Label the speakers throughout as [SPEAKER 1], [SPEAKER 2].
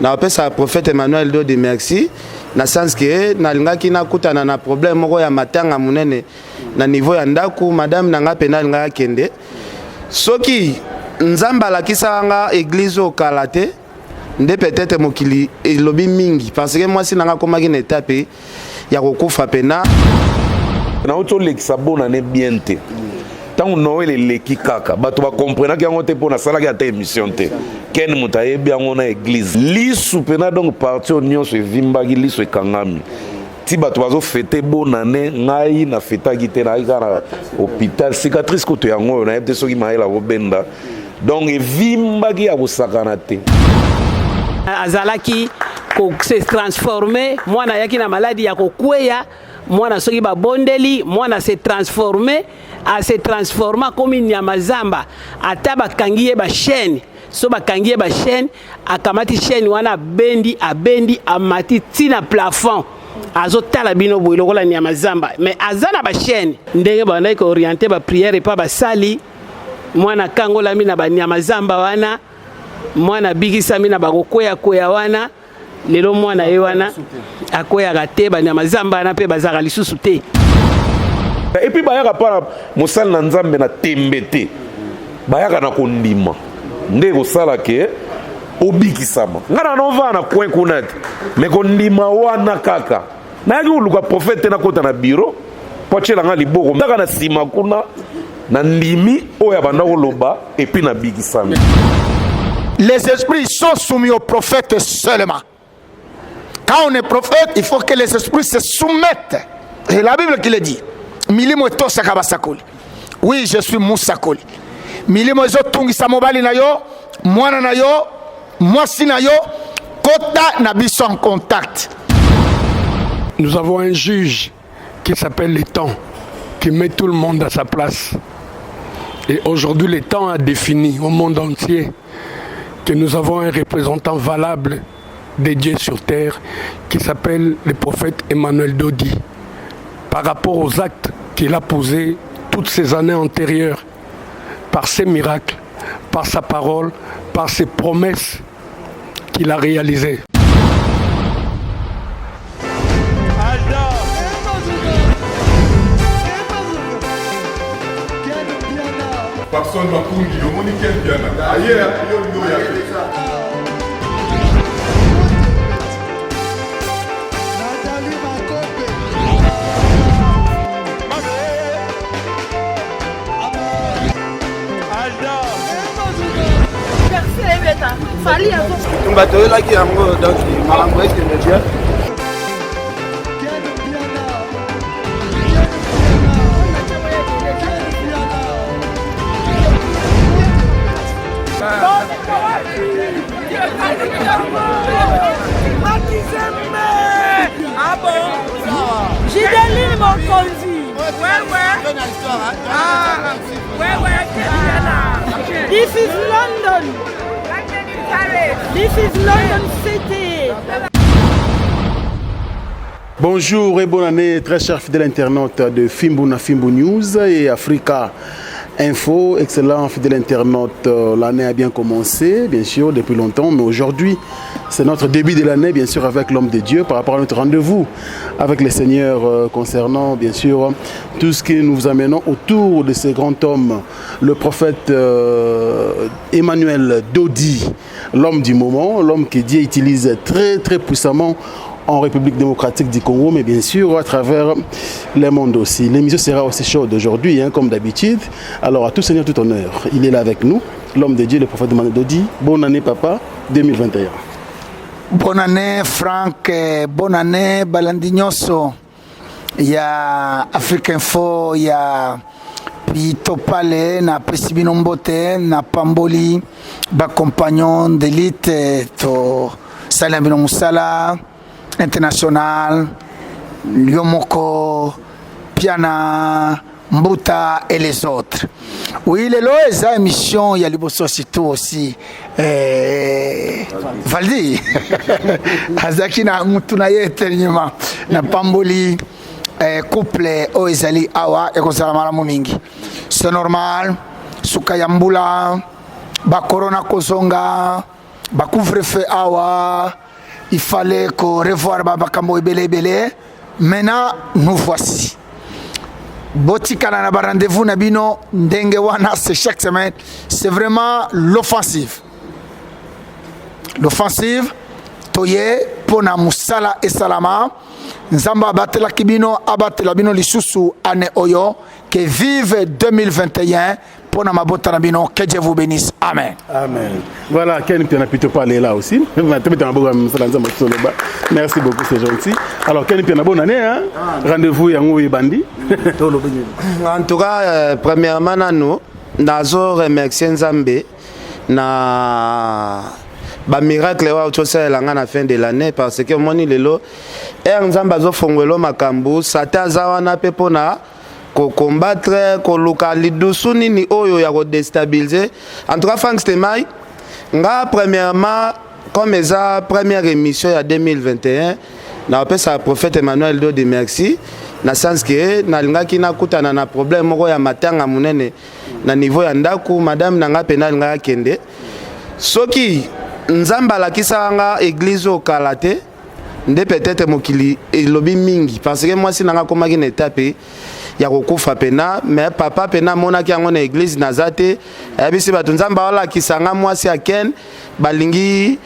[SPEAKER 1] Na pesa prophète Emmanuel Dodi merci. Na sens que na lingaki na kutana na problème moko ya matanga munene na niveau ya ndaku madame nanga pena linga kende. Soki nzamba la kisanga église au kalate nde peut-être mokili elobi mingi parce que moi si nanga komaki na étape ya kokufa pena
[SPEAKER 2] na auto lekisa bona ne bien te. Tant Noël et leki kaka bato ba comprendre que yango te pona sala ki ata émission te ken mutaye bien ngona église li soupena donc parti union se vimbaki li se kangami ti bato bazo fêter bonne année ngai na fêta ki te na ikara hôpital cicatrice ko to yango na yebte soki maela robenda donc vimbaki ya bosakana te
[SPEAKER 3] azalaki ko se transformer mwana yaki na maladie ya kokweya mwana soki ba bondeli mwana se transformer a se transforma comme nyama zamba ata bakangiye ba chaîne so bakangiye ba chaîne akamati chaîne wana bendi amati tina plafond azotala bino boilo kola nyama zamba mais azana ba chaîne ndenge bana ko orienter ba prière et pas ba sali mwana kangola mina ba nyama zamba wana mwana bigisa mina ba kokoya wana lelo mwana ye wana akoya gate ba nyama zamba na pe bazaka lisusu te.
[SPEAKER 2] Et puis bayaka para mosala na nzambe na tembete bayaka na kondima nde kosala ke obikisama ngana nova na coin kunati me kondima wana kaka na yaki uluka prophète na kota na bureau pochela nga liboko ndaka na sima kuna na ndimi oya banda koloba et puis na bikisama.
[SPEAKER 4] Les esprits sont soumis aux prophètes seulement. Quand on est prophète, il faut que les esprits se soumettent. C'est la Bible qui le dit. Milimo etosa kabasakoli. Oui, je suis Moussakoli. Milimo ezotungi mobali na yo, mwana na yo, mwasi na yo, kota na biso en contact.
[SPEAKER 5] Nous avons un juge qui s'appelle le temps, qui met tout le monde à sa place. Et aujourd'hui, le temps a défini au monde entier que nous avons un représentant valable de Dieu sur terre qui s'appelle le prophète Emmanuel Dodi. Par rapport aux actes qu'il a posés toutes ces années antérieures, par ses miracles, par sa parole, par ses promesses qu'il a réalisées.
[SPEAKER 6] Personne m'a connu, on est quel bien. Ailleurs,
[SPEAKER 1] on va te là qui a donc maramoué que le Dieu.
[SPEAKER 7] Ah bon? J'ai des livres mon conduit. This is London. This is London City.
[SPEAKER 8] Bonjour et bonne année, très chers fidèles internautes de Fimbu News et Africa Info. Excellent fidèles internautes, l'année a bien commencé, bien sûr, depuis longtemps, mais aujourd'hui, c'est notre début de l'année, bien sûr, avec l'homme de Dieu, par rapport à notre rendez-vous avec le Seigneur concernant, bien sûr, tout ce que nous amenons autour de ce grand homme, le prophète Emmanuel Dodi, l'homme du moment, l'homme que Dieu utilise très, très puissamment en République démocratique du Congo, mais bien sûr à travers le monde aussi. L'émission sera aussi chaude aujourd'hui, hein, comme d'habitude. Alors à tout Seigneur, tout honneur, il est là avec nous, l'homme de Dieu, le prophète Emmanuel Dodi. Bonne année papa, 2021.
[SPEAKER 4] Bonne année Franck, bonne année Balandinyoso. Il y a Africa Info, il y a Pitopale, na Presibino Mbote, na Pamboli, ba compagnon d'élite, to Salamino Moussala, International, Lyomoko, Piana, Mbuta et les autres. Oui, les lois, émission, il y a Liboso Sito aussi. Valdi, Azaki na Mutuna Yetenyuma, na Pamboli, couple Oezali Awa et Kosalamara Muningi. C'est normal, Sukayambula, Bakorona Kozonga, couvre-feu awa, il fallait qu'on revoie Babakambo Ebele. Maintenant, nous voici. Botikana na rendez-vous nabino ndenge wana c'est chaque semaine, c'est vraiment l'offensive. L'offensive toye pona musala et salama. Nzamba abatela kibino abatela bino lisusu ane oyo que vive 2021 pour mabota nabino, que Dieu vous bénisse. Amen.
[SPEAKER 8] Amen. Voilà, Ken tu as plutôt parlé là aussi. Merci beaucoup, c'est gentil. Alors Ken tu as bonne année hein. Rendez-vous yango bandi.
[SPEAKER 1] En tout cas, premièrement nous nazo remercier Nzambe na ba miracle wa utosela langa na fin de l'année parce que moni lelo Nzambe azo fongwelo makambu sata zawana pepona ko combattre ko locali dusuni ni oyo ya ko déstabiliser. En tout cas Frank Stemai nga premièrement comme eza première émission ya 2021 na opesa prophète Emmanuel do de merci na sens que na lingaki na kutana na problème moko ya matanga munene na niveau ya ndaku madame nanga pena linga kende soki Nzamba la kisanga église au Kalate nde peut-être mokili elobi mingi parce que moi si nanga komaki na étape ya kokufa pena mais papa pena monaki yango na église nazate ayebisi bato Nzamba wala kisanga mwasi ya Ken balingi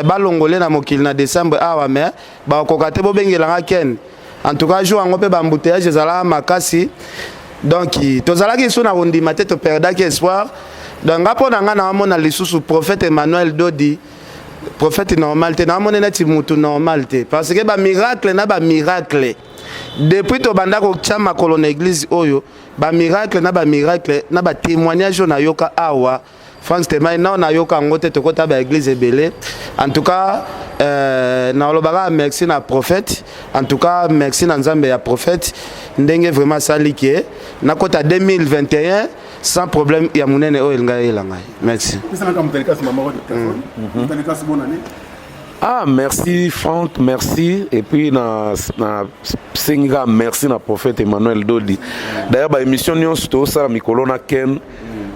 [SPEAKER 1] balongole na mokili na décembre awa mais bakoka te bobengelanga Ken en tout cas jour yango pe bambouteillage ezala makasi donc tozalaki so na kondima te toperdaki espoir donc ngapo na nga na mona lisusu prophète Emmanuel Dodi prophète normal te na mona neti mutu normal te parce que ba miracle na ba miracle depuis to banda ko chama kolona église oyo ba miracle na ba témoignage na yoka awa France Temai na yoka ngote to kota ba église ebele en tout cas na lobaka merci na prophète en tout cas merci na Nzambe ya prophète ndenge vraiment salike na kota 2021 sans problème ya munene oyo elanga merci.
[SPEAKER 2] Ah merci Franck, merci et puis na singa merci na prophète Emmanuel Dodi. D'ailleurs ba émission nyonso to sala mikolo na Ken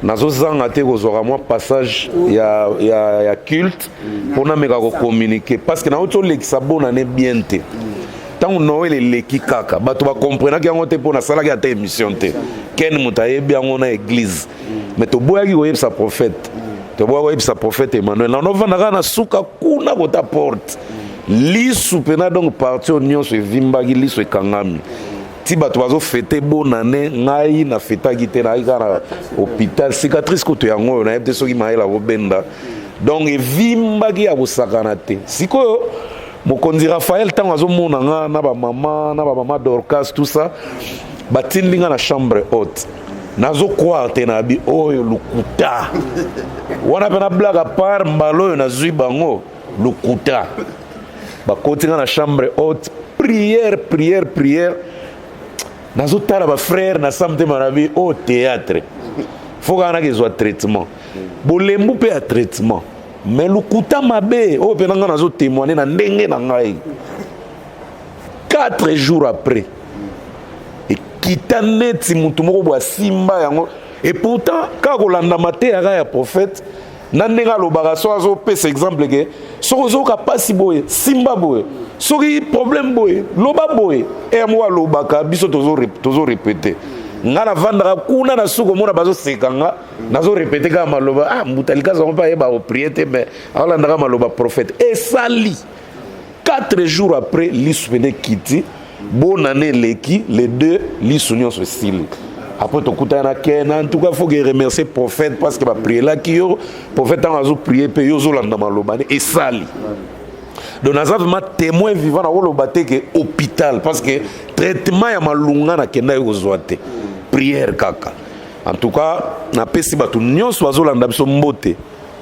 [SPEAKER 2] nazo zanga te kozora moi passage ya culte pour na meka ko communiquer parce que na auto lekisa bonne année bien te. Tant Noël leki kaka bato ba comprendre ki yango te pour na sala ya te émission te. Ken mutaye bien on a église. Mais to boyaki ko yebsa prophète. To boyaki yebsa prophète Emmanuel. Na no vanda na suka kuna kota porte. Lisu pena donc parti union se vimbaki lisu ekangami. Ti bato bazo fêter bonne année ngai na fêta ki na ika hôpital cicatrice ko to yango na yebte soki maela robenda. Donc evimbaki ya kosakana te. Sikoyo mokonzi Raphaël tango azomona nga na ba mama Dorcas tout ça batindinga na chambre haute nazo croire te na bi oyo lukuta wana pena blague à part mbalo na zui bango lukuta bakotinga na chambre haute prière nazo tala ba frère na samte marabi au théâtre faut kana que soit traitement bolembu pe à traitement mais lukuta mabe o pena nga nazo témoigner na ndenge na ngai 4 jours après et kitaneti mutu moko bwa simba yango et pourtant quand kolanda maté ya prophète na ndenga lobaka so azo pesa exemple que sozo ka pasi boye simba boye soki problème boye loba boye et moi lobaka biso tozo répéter ngana vandaka kuna na suko mona bazo sekanga nazo répéter ka maloba ah mutalika zo pa yeba o prier mais ala ndaka maloba prophète et sali 4 jours après l'isupene kiti bonne année leki les deux l'isunion se style après to kutana Ken en tout cas faut que remercier prophète parce que ba prier là qui yo prophète en azo prier pe yo zo landa maloba et sali donc naza vraiment témoin vivant na woloba te que hôpital parce que traitement ya malunga na kenda yo zoate prière kaka en tout cas na pesi batu nyonso bazolanda biso mbote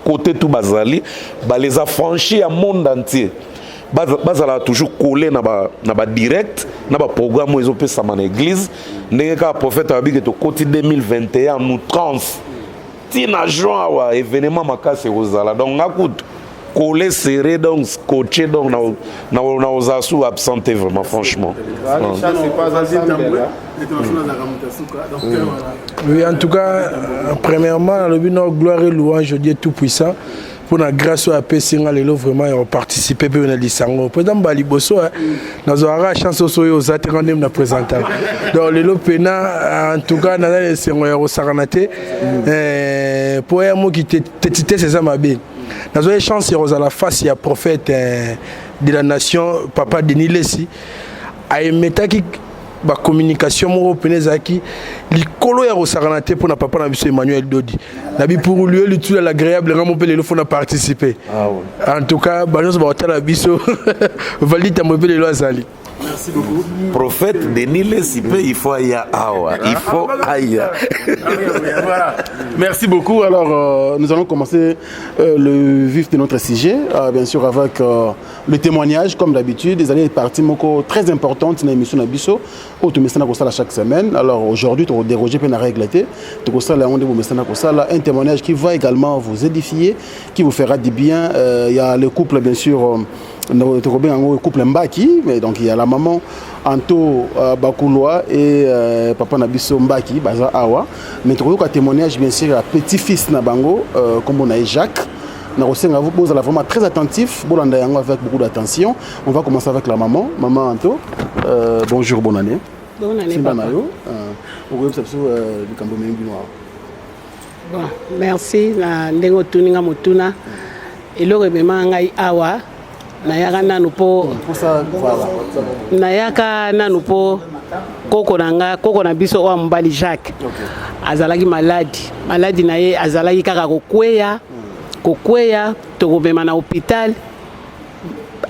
[SPEAKER 2] côté tout bazali ba les affranchis à monde entier bazala toujours collé na ba direct na ba programme ils ont pesa na église ndenge ka prophète abi que to côté 2021 nous trans tina juin wa événement makase rozala donc ngakutu collé serré donc scotché donc na ozasu absenté vraiment franchement.
[SPEAKER 9] Oui, en tout cas, premièrement, le but de gloire et louange au Dieu Tout-Puissant,
[SPEAKER 5] pour la grâce à Pessinga lelo vraiment ont participé pour na lisango président Baliboso nous aura la chance aux atterrandem na présenter donc lelo pena en tout cas na les sengo ya Saranate pour un mot qui tétité ces amabe nous avons chance à la face ya prophète de la nation papa Denis Lessi a metaki ba communication mo penezaki likolo ya Saranate pour na papa na biso Emmanuel Dodi nabi pour lui le tout l'agréable ngamo pe le faut na participer en tout cas ba nous ba hôtel biso valide mo pe le azali.
[SPEAKER 8] Merci beaucoup.
[SPEAKER 2] Prophète Denis Lessi, il faut aïe awa, il faut aïe.
[SPEAKER 8] Voilà. Merci beaucoup. Alors, nous allons commencer le vif de notre sujet, bien sûr avec le témoignage, comme d'habitude. Des années parties très importantes dans l'émission Nabiso, où tu me chaque semaine. Alors aujourd'hui, tu as dérogé pour la règle. Tu as un témoignage qui va également vous édifier, qui vous fera du bien. Il y a le couple, bien sûr. Un couple Mbaki, mais donc il y a la maman Anto Bakouloa et papa Nabiso Mbaki, Baza Awa. Mais tu as un témoignage, bien sûr, à petit-fils Nabango, comme on a Jacques. Vous êtes vraiment très attentif, avec beaucoup d'attention. On va commencer avec la maman. Maman Anto, bonjour, bonne année.
[SPEAKER 3] Bonne année, papa. Bon, merci. Ndengo tuninga mutuna. Elo rebema ngai Awa. Nayaka nanu po nayaka nanu po koko na biso wa mbali Jacques azalaki maladi na ye azalaki kaka kokweya tokobema na hôpital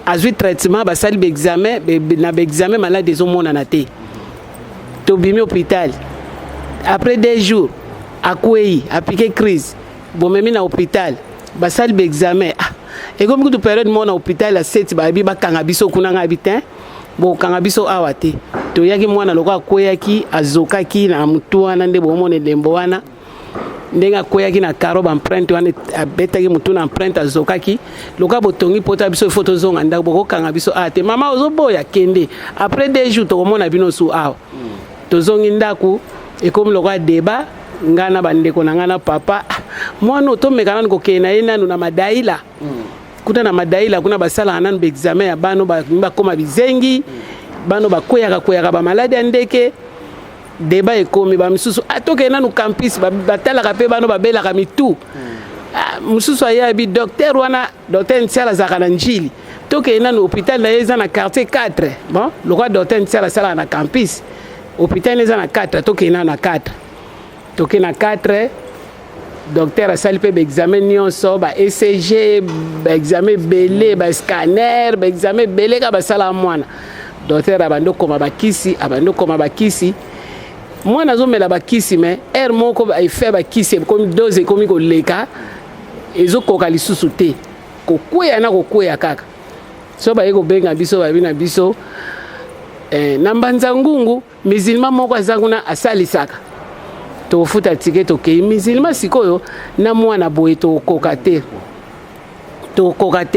[SPEAKER 3] azwi traitement basali examen maladi ezomonana te tobimi hôpital après 2 jours akweyi apike crise bomemi na hôpital basali examen et comme toute période mon hôpital à 7 babi ba kangabiso kuna ngabite bo kangabiso awate to yaki mwana lokwa koyaki azokaki na mutu wana nde bo mone lembo wana ndenga koyaki na karo ba empreinte wana abetaki mutu na empreinte azokaki lokwa botongi pota biso photo zonga ndako boko kangabiso ate mama ozoboya kende après 2 jours to mona bino su awa to zongi ndako et comme lokwa débat ngana bandeko na ngana papa mwana otomekana kokena yena na madaila kuta na madaila kuna basala ananu be examen ya bano ba koma bizengi bano bakoyaka ba malade andeke débat ekomi ba misusu atoke nanu campus batala ka pe bano babela ka mitu mususu aya bi docteur wana docteur Ntiala zakana njili toke nanu hôpital na yeza na quartier 4 bon le roi docteur Ntiala sala na campus hôpital neza na 4 toke nanu na 4 toke na 4 docteur a salipé examen nyonso ba ECG ba examen belé ba scanner ba examen belé ka ba sala mwana docteur abando koma bakisi mwana zomela bakisi mais air moko ba fait bakisi comme dose comme ko leka ezo koka lisusu te kokweya kaka so ba yeko benga biso ba bina biso na mbanza ngungu musulman moko azanguna asalisaka tofuta tike tokei musulman sikoyo na mwana boye tokoka te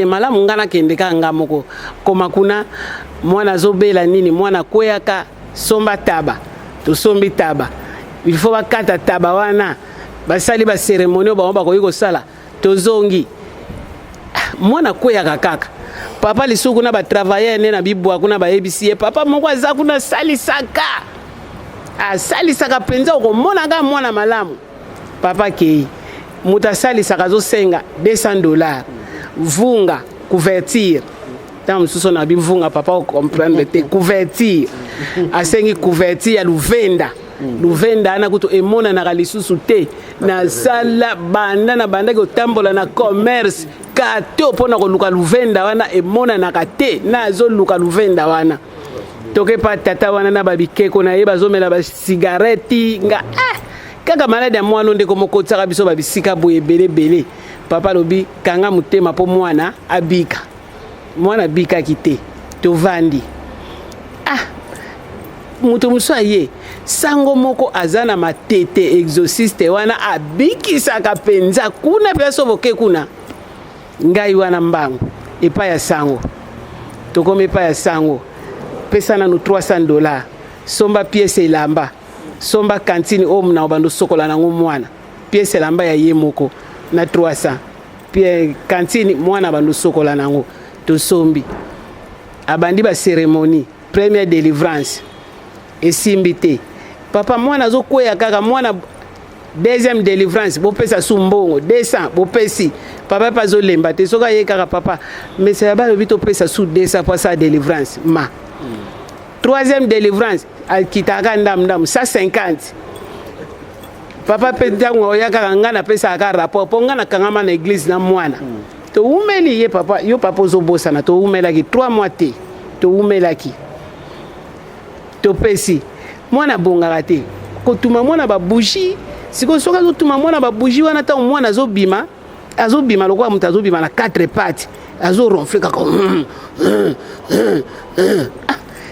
[SPEAKER 3] malamu ngana kende ka ngamoko koma kuna mwana zobela nini mwana kweyaka somba taba tosombi taba il faut bakata taba wana basali ba cérémonie ba koyiko sala tozongi mwana kweyaka kaka papa lisuku na ba travailler ne na bibwa kuna ba ebisie papa moko aza kuna salisaka salisaka penza okomona nga mwana malamu papa kei muta salisaka zosenga $200 vunga couverture tant mususu na bivunga papa o comprendre te couverture asengi couverture ya luvenda ana kuto emona na lisusu te na sala banda ko tambola na commerce kato pona ko luka luvenda wana emona na kate na zo luka luvenda wana toke pa tata wana na babikeko na ye bazomela ba cigarette nga kaka malade ya mwana ndeko moko tsaka biso babisika boye belebele papa lobi kanga mutema po mwana abika mwana bika kite tovandi mutu muso ye sango moko azana matete exorciste wana abikisaka penza kuna peso boke kuna ngai wana mbangu epa ya sango tokome epa ya sango pesa na $300 somba pièce elamba somba cantine o mna obando sokola na ngomwana pièce elamba ya ye moko na 300 Pierre Cantine mwana bandu sokola nango to sombi abandi ba cérémonie première délivrance esimbi te papa mwana azokweya kaka mwana deuxième délivrance bopesa su mbongo 200 bopesi papa pazo lemba te soka ye kaka papa mais c'est ba lobi to pesa su 200 pour sa délivrance ma troisième délivrance alkitaka ndam 150 papa pe ntango ya kaka nga na pesa aka rapport po nga na kangama na église na mwana to umeli ye papa yo papa ozobosana to umelaki 3 mois te to umelaki to pesi mwana bongaka te kotuma mwana babougie siko soka azotuma mwana babougie wana ntango mwana azobima lokola moto azobima na 4 pattes azoronfle kaka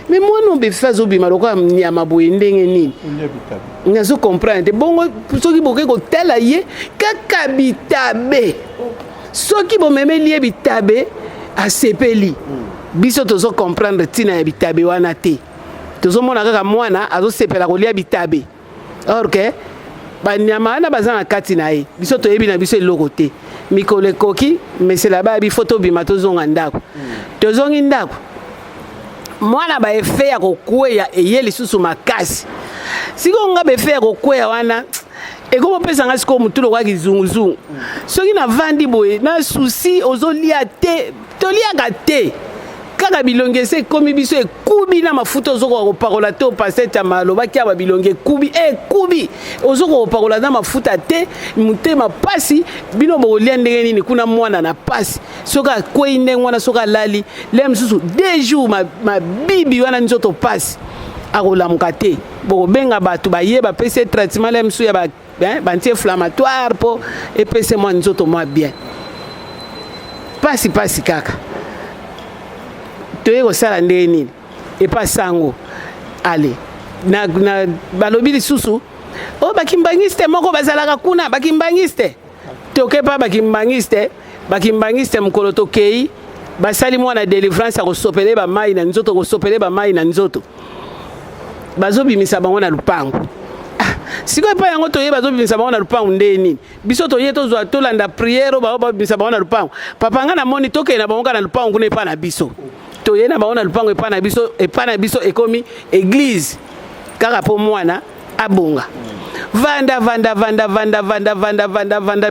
[SPEAKER 3] mais mwana obefe azobima lokola nyama boye ndenge nini nazo comprendre bongo soki boke kotala ye kaka bitabe soki bomemeli ye bitabe asepeli biso tozo comprendre ntina ya bitabe wana te tozomona kaka mwana azosepela kolia bitabe or que banyama wana baza na kati na ye biso toyebi na biso eloko te mikolo ekoki mesela bayebi fo tobima tozonga ndako tozongi ndako mwana baefe ya kokweya eye lisusu makasi siko nga befe ya kokweya wana ekomopesa nga siko mutu lokwa kizunguzungu soki navandi boye na susi ozolia te toliaka te kaka bilongi ese ekomi biso ekubi na mafuta ozokoka kopakola te opasete ya malobaki ya babilongi ekubi ozokoka kopakola na mafuta te motema pasi bino bokolia ndenge nini kuna mwana na pasi soki akwei ndenge wana soki alali le mosusu 2 jours mabibi wana nzoto pasi akolamuka te bokobenga bato baye bapesi traitement le mosusu ya banti-inflammatoire mpo epese mwa nzoto mwa bien pasi kaka toye kosala ndenge nini epa sango ale na balobi lisusu o bakimbangiste moko bazalaka kuna bakimbangiste tokepa bakimbangiste mokolo tokei basali mwana délivrance ya kosopele bamai na nzoto kosopele bamai na nzoto bazobimisa bango na lupango sikoyo epai yango toye bazobimisa bango na lupango ndenge nini biso toye tozwa tolanda priere babimisa bango na lupango papa nga namoni tokei na bango ka na lupango kuna epa na biso toye na bango na lupango epa na biso ekomi église kaka po mwana abonga vanda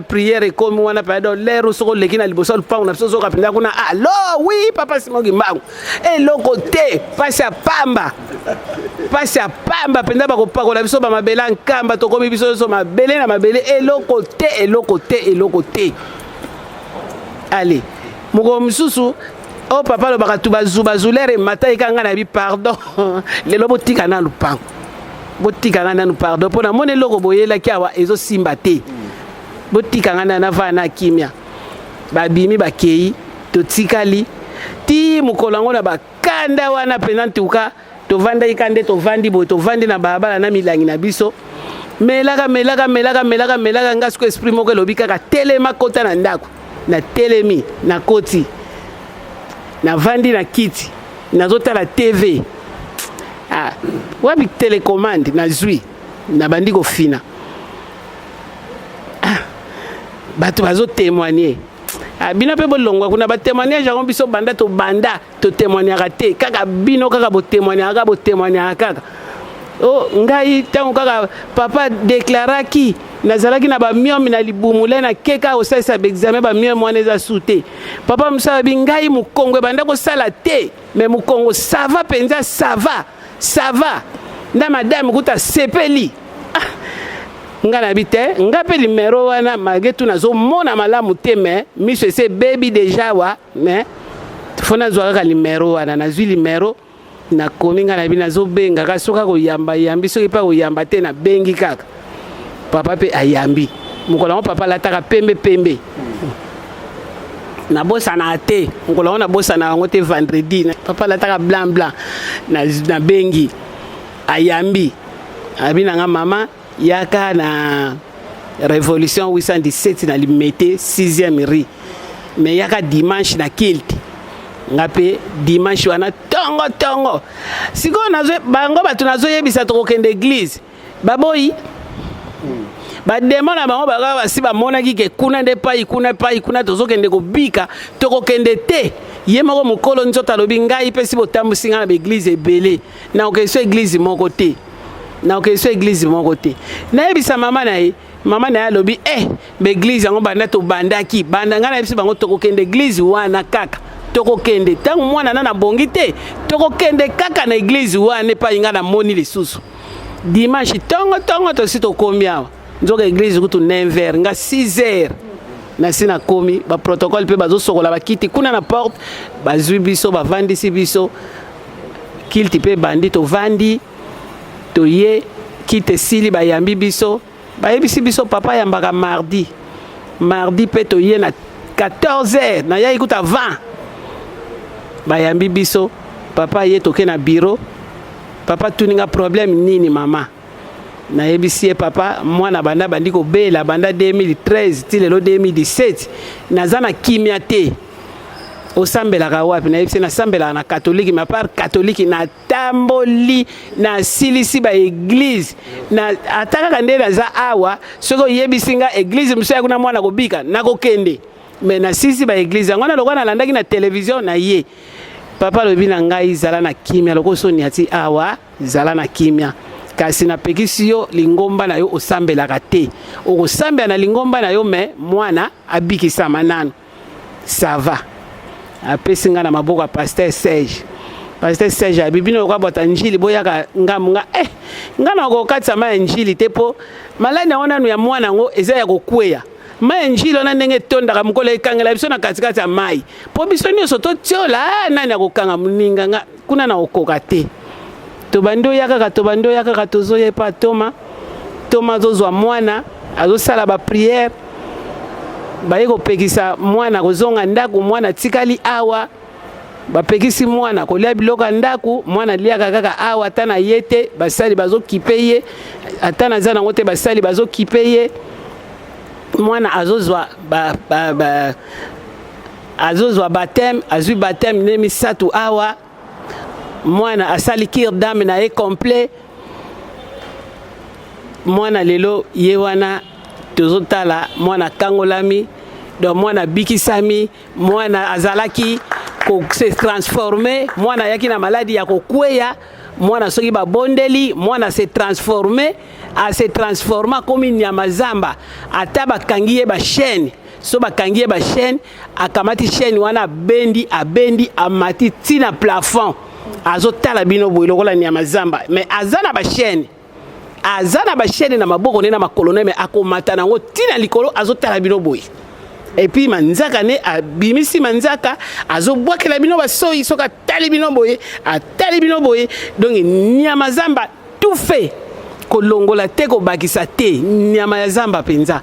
[SPEAKER 3] priere ekomi wana pado lero soko leki na liboso lupango na biso soka pinda kuna allo oui papa simoki mbangu eloko te pasi ya pamba penda bakopakola biso bamabele nkamba tokomi biso nyonso mabele na mabele eloko te ale mokolo mosusu o papa lobaka tu bazulere mata ekanga na bi pardon lelo botika na lupango botikanga nanu pardon mpo namoni eloko boyelaki awa ezosimba te botikanga na vana na kimia babimi bakei totikali ti mokolo yango na bakanda wana mpenza ntuka tovandaki nde tovandi boye tovandi na balabala na milangi na biso melaka nga siko esprit moko elobi kaka telema kota na ndako na telemi na koti navandi na kiti nazotala tv wabi télécommande nazwi nabandi kofina bato bazotémoigner bino mpe bolongwa kuna batémoignage yango biso banda totémoignaka te kaka bino kaka botémoignaka kaka ngai ntango kaka papa déclaraki nazalaki na bamiomi na libumule na keka osalisa baexamen bamiomi wana eza su te papa mosala bi ngai mokongo ebanda kosala te mais mokongo sava mpenza sava nda madame kuta sepeli nga na bi te nga mpe numero wana malgré tout nazomona malamu te mais miso ese bebi deja wa mais fo nazwa kaka numero wana nazwi numero nakomi nga na bi nazobengaka soki koyamba soki mpa koyamba te nabengi kaka papa mpe ayambi mokolo yango papa alataka pembe nabosana te mokolo yango nabosana yango te vendredi papa alataka blanc nabengi ayambi abi nanga mama yaka na révolution 817 na limete 6e rue mais yaka dimanche na kilte nga mpe dimanche wana tongo sikoyo bango bato nazoyebisa tokokende église baboyi ba démon na bango ba si ba monaki ke kuna nde pai kuna tozokende kobika tokokende te ye moko mokolo nzoto alobi ngai pe si botambusi nga na baeglise ebele na okeso église moko te nayebisa mama na ye alobi baeglise yango banda tobandaki banda nga nayebisi bango tokokende église wana kaka tokokende ntango mwana na bongi te tokokende kaka na église wana epai nga na moni lisusu dimanche tongo tosi tokomi awa nzoka église kutu 9h nga 6h nasi na komi ba protocole pe bazosokola bakiti kuna na porte bazwi biso bavandisi biso kilti pe bandi tovandi toye kite sili bayambi biso bayebisi biso papa yambaka mardi pe toye na 14h na ya ikuta 20 bayambi biso papa ye toke na bureau papa tuninga problème nini mama nayebisi ye papa mwana banda bandi kobela banda 2013 ti lelo 2017 naza na kimia te osambelaka wapi nayebisi nasambelaka na katolike ma part katolike natamboli nasilisi baeglise ata kaka nde naza awa soki oyebisi nga eglise mosu ya kuna mwana kobika nakokende me nasilisi baeglise yango nalokola nalandaki na televizio na ye papa lobi na ngai zala na kimia loko soni ati awa zala na kimia kasi napekisi yo lingomba na yo osambelaka te okosambela na lingomba na yo me mwana abikisama nano sava apesi nga na maboko ya pasteur Serge abibino okabota njili boyaka ngamunga nga na okokatisa ma njili te po maladi yango nanu ya mwana ngo eza ya kokweya ma njili ona ndenge tondaka mokolo ekangela biso na katikati ya mai po biso nyonso totiola nani akokanga moninga nga kuna na okoka te tobandi oya kaka tozoyepa toma azozwa mwana azosala bapriere baye kopekisa mwana kozonga ndako mwana tikali awa bapekisi mwana kolia biloko ya ndako mwana liaka kaka awa ata na ye te basali bazokipe ye ata naza nango te basali bazokipe ye mwana azozwa bateme azwi bateme ne misatu awa mwana asali kir dame na ye complet mwana lelo ye wana tozotala mwana kangolami donc mwana bikisami mwana azalaki se transformer mwana yaki na maladi ya kokweya mwana soki babondeli mwana se transformer se transforma komi nyama zamba ata bakangi ye bachaîne so bakangi ye bachaîne akamati chaîne wana abendi amati tina plafond azotala bino boye lokola nyama zamba mais azana bachaîne na maboko ne na makolone mais akomata nango tina likolo azotala bino boye et puis manzaka ne abimisi manzaka azobwakela bino basoyi soka atali bino boye donc nyama zamba tout fait kolongola te kobakisa te nyama ya zamba penza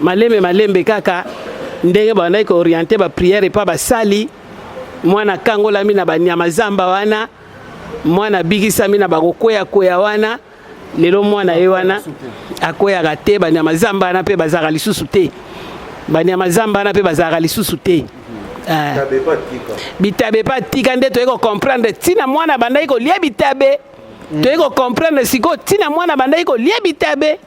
[SPEAKER 3] malembe kaka ndenge bandai ko orienter ba prière pa basali mwana kangolami na banyama zamba wana mwana bikisami na bakokweya wana lelo mwana ye wana akweyaka te banyama zamba wana mpe bazalaka lisusu te bitabe pa tika nde toyei kocomprendre ntina mwana bandai kolia bitabe toyei kocomprendre sikoyo ntina mwana bandai kolia bitabe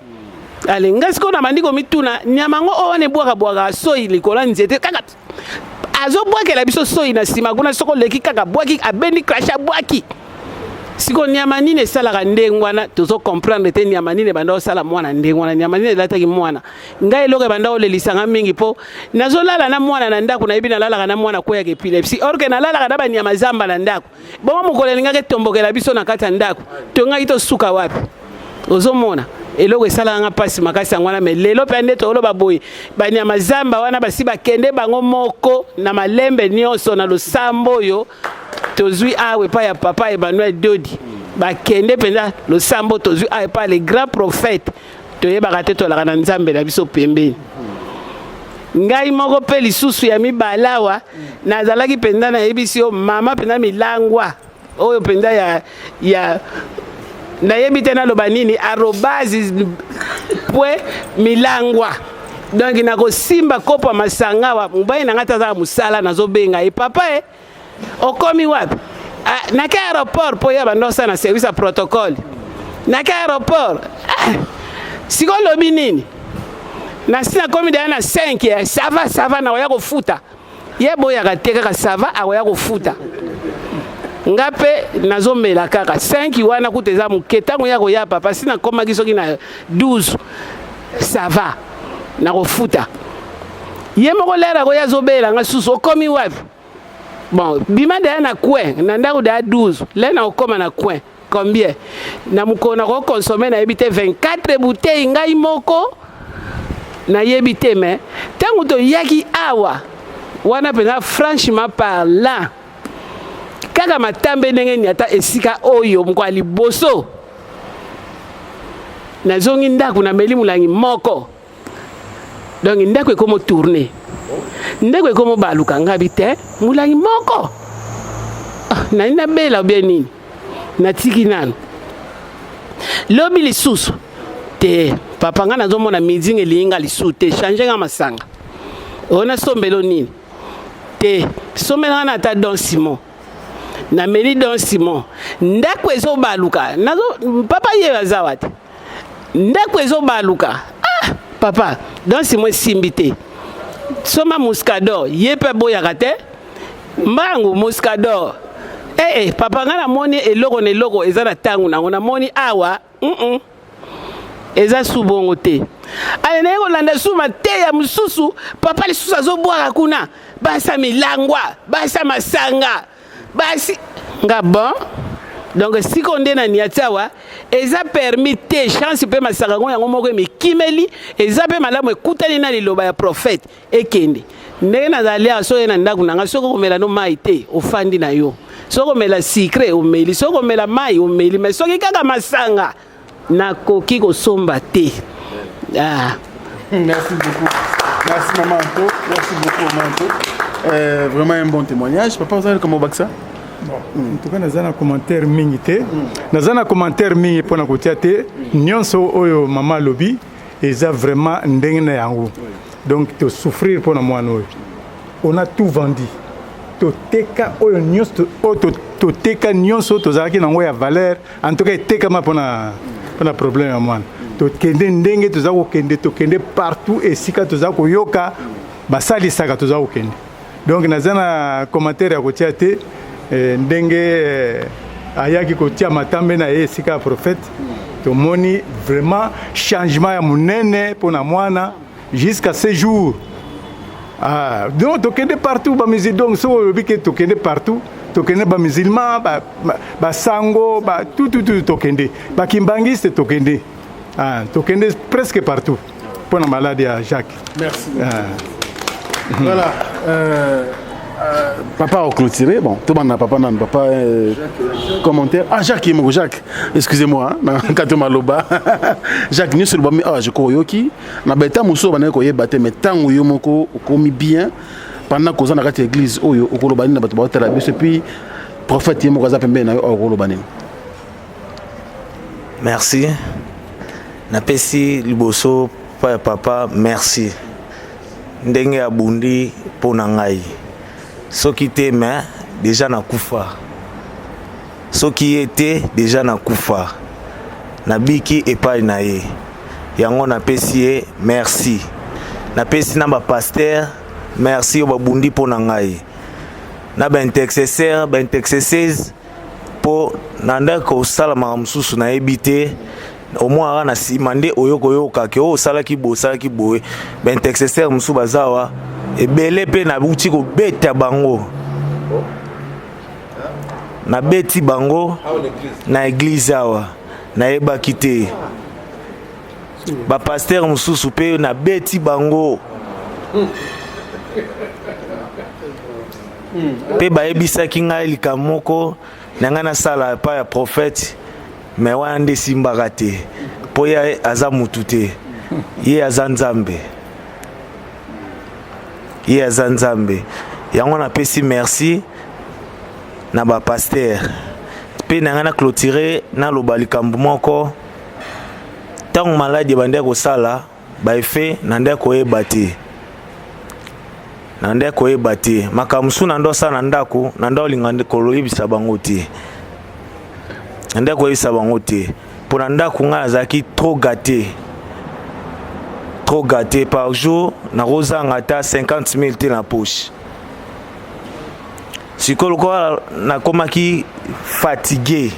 [SPEAKER 3] ale nga sikoyo na bandi komituna nyama yango oyo wana ebwaka soyi likolo ya nzete kaka azobwakela biso soyi na nsima kuna soko leki kaka bwaki abendi crash abwaki siko nyama nini esalaka ndenge wana tozocomprendre te nyama nini banda osala mwana ndenge wana nyama nini elataki mwana ngai eloko banda olelisanga mingi mpo nazolala na mwana na ndako nayebi nalalaka na mwana koyaka epilepsi orke nalalaka na banyama zamba na ndako bongo mokolo elingaki etombokela biso na kati ya ndako tongaki tosuka wapi ozomona eloko esalaka nga mpasi makasi yango wana me lelo mpe nde toloba boye banyama zamba wana basi bakende bango moko na malembe nyonso na losambo oyo tozwi awe pa ya papa Emmanuel Dodi bakende mpenza losambo tozwi awe pa le grand prophète toyebaka te tolaka na nzambe na biso pembeni ngai moko mpe lisusu ya mibalawa nazalaki mpenza nayebisi yo mama mpenza milangwa oyo mpenza ya nayebi te naloba nini arobase milangwa donc nakosimba kopo ya masangawa mobali na ngai tazaka mosala nazobenga ye papa okomi wapi nake aéroport po ya bando osala na service ya protocole nake aéroport siko lobi nini na sina komi da na 5 ça va na oya kofuta ye boyaka te kaka ça va akoya kofuta nga mpe nazomela kaka 5 wana kuta eza moke ntango ya koya papa sina komaki soki na 12 ça va na kofuta ye moko lera koya azobela nga susu okomi wapi bon bima daya na coin na ndako daya 12 le na okoma na coin combien na mokolo na kokonsome nayebi te 24 bouteille ngai moko nayebi te me ntango toyaki awa wana mpenza franchement parlant kaka matambe ndenge nini ata esika oyo moko ya liboso nazongi ndako nameli molangi moko donc ndako ekomo tourne ndako ekomo baluka ngabi te molangi moko nani nabela obie nini natiki nano lobi lisusu te papa nga nazomona miding elinga lisusu te change nga masanga ona sombelo nini te sombela nga na ata Don Simon na meli Don Simon ndako ezobaluka nazo papa ye azawa te ndako ezobaluka papa Don Simon simbi te soma muscador ye pe boyaka te mbangu muscador papa nga namoni eloko na eloko eza na ntango nango namoni awa eza subongo te ale naye kolanda suma te ya mosusu papa lisusu azobwaka kuna basa milangwa basa masanga basi nga bon donc siko nde na niatawa eza permis te chance mpe masanga ngo yango moko emekimeli eza mpe malamu ekutani na liloba ya prophète ekende ndenge nazali awa soki na ndako na nga soki okomela no mai te ofandi na yo soki omela sucre omeli soki omela mai omeli mais soki kaka masanga nakoki kosomba te.
[SPEAKER 8] Merci beaucoup. Merci maman Anto. Merci beaucoup maman Anto. Vraiment un bon témoignage. Papa, vous avez comment ça?
[SPEAKER 9] Bon, en tout cas, nous avons un commentaire mingité. Nous avons un commentaire mingé pour nous côté. Nyonso oyo maman lobby, ils ont vraiment ndengné yango. Donc, tu souffrir pour nous moi. On a tout vendu. Toteka oyo nyonso toteka nyonso tozalaki nango ya valeur. En tout cas, teka ma pour na problème à moi. Tokende ndenge toza kokende tokende partout et sika toza koyoka basali saka toza kokende. Donc nazana commentaire ya kotia te ndenge ayaki kotia matambe na ye sika prophète tomoni vraiment changement ya munene pona mwana jusqu'à ce jour. Donc tokende partout ba musique donc so obiki tokende partout tokende ba musulman ba sango ba tout tokende ba kimbangiste tokende tokende presque partout pour la maladie à Jacques.
[SPEAKER 8] Merci. Voilà. Papa a clôturé. Bon, tout le monde n'a papa commentaire. Jacques, Jacques, excusez-moi. Quand maloba. Jacques, nous sommes je crois yoki. Na beta muso bana ko yebate mais tango yo moko komi bien pendant que on a raté l'église oyo okolobani na bato ba tala biso puis prophète yemo kaza pembe na okolobani.
[SPEAKER 10] Merci. Napesi liboso pa papa merci. Ndenge abundi pona ngai. Soki te mais déjà na kufa. Soki était déjà na kufa. Nabiki epai na ye. Yango napesi merci. Napesi na ba pasteur merci o babundi pona ngai. Na ba intercesseur, ba intercesseuse po nanda ko sala mamususu na ebité. Au moins na simande oyoka ke o sala ki boye ben intercesseur musu bazawa ebele pe na buti ko beta bango na beti bango na église awa na eba kité ba pasteur mususu pe na beti bango pe ba ebisa kinga likamoko nanga na sala pa ya prophète mais wande simbaka te po ya aza mutu te ye aza nzambe yango napesi merci na ba pasteur pe nanga na clôturer na loba likambo moko tango maladi bande kosala ba efe nande koyeba te makamsu na ndo sana ndako na ndo lingande koloyebisa bango te ndako yisa bango te pona ndako nga azaki trop gâté trop gâté par jour na rozanga ta 50 000 te na poche sikoyo lokola nakomaki fatigué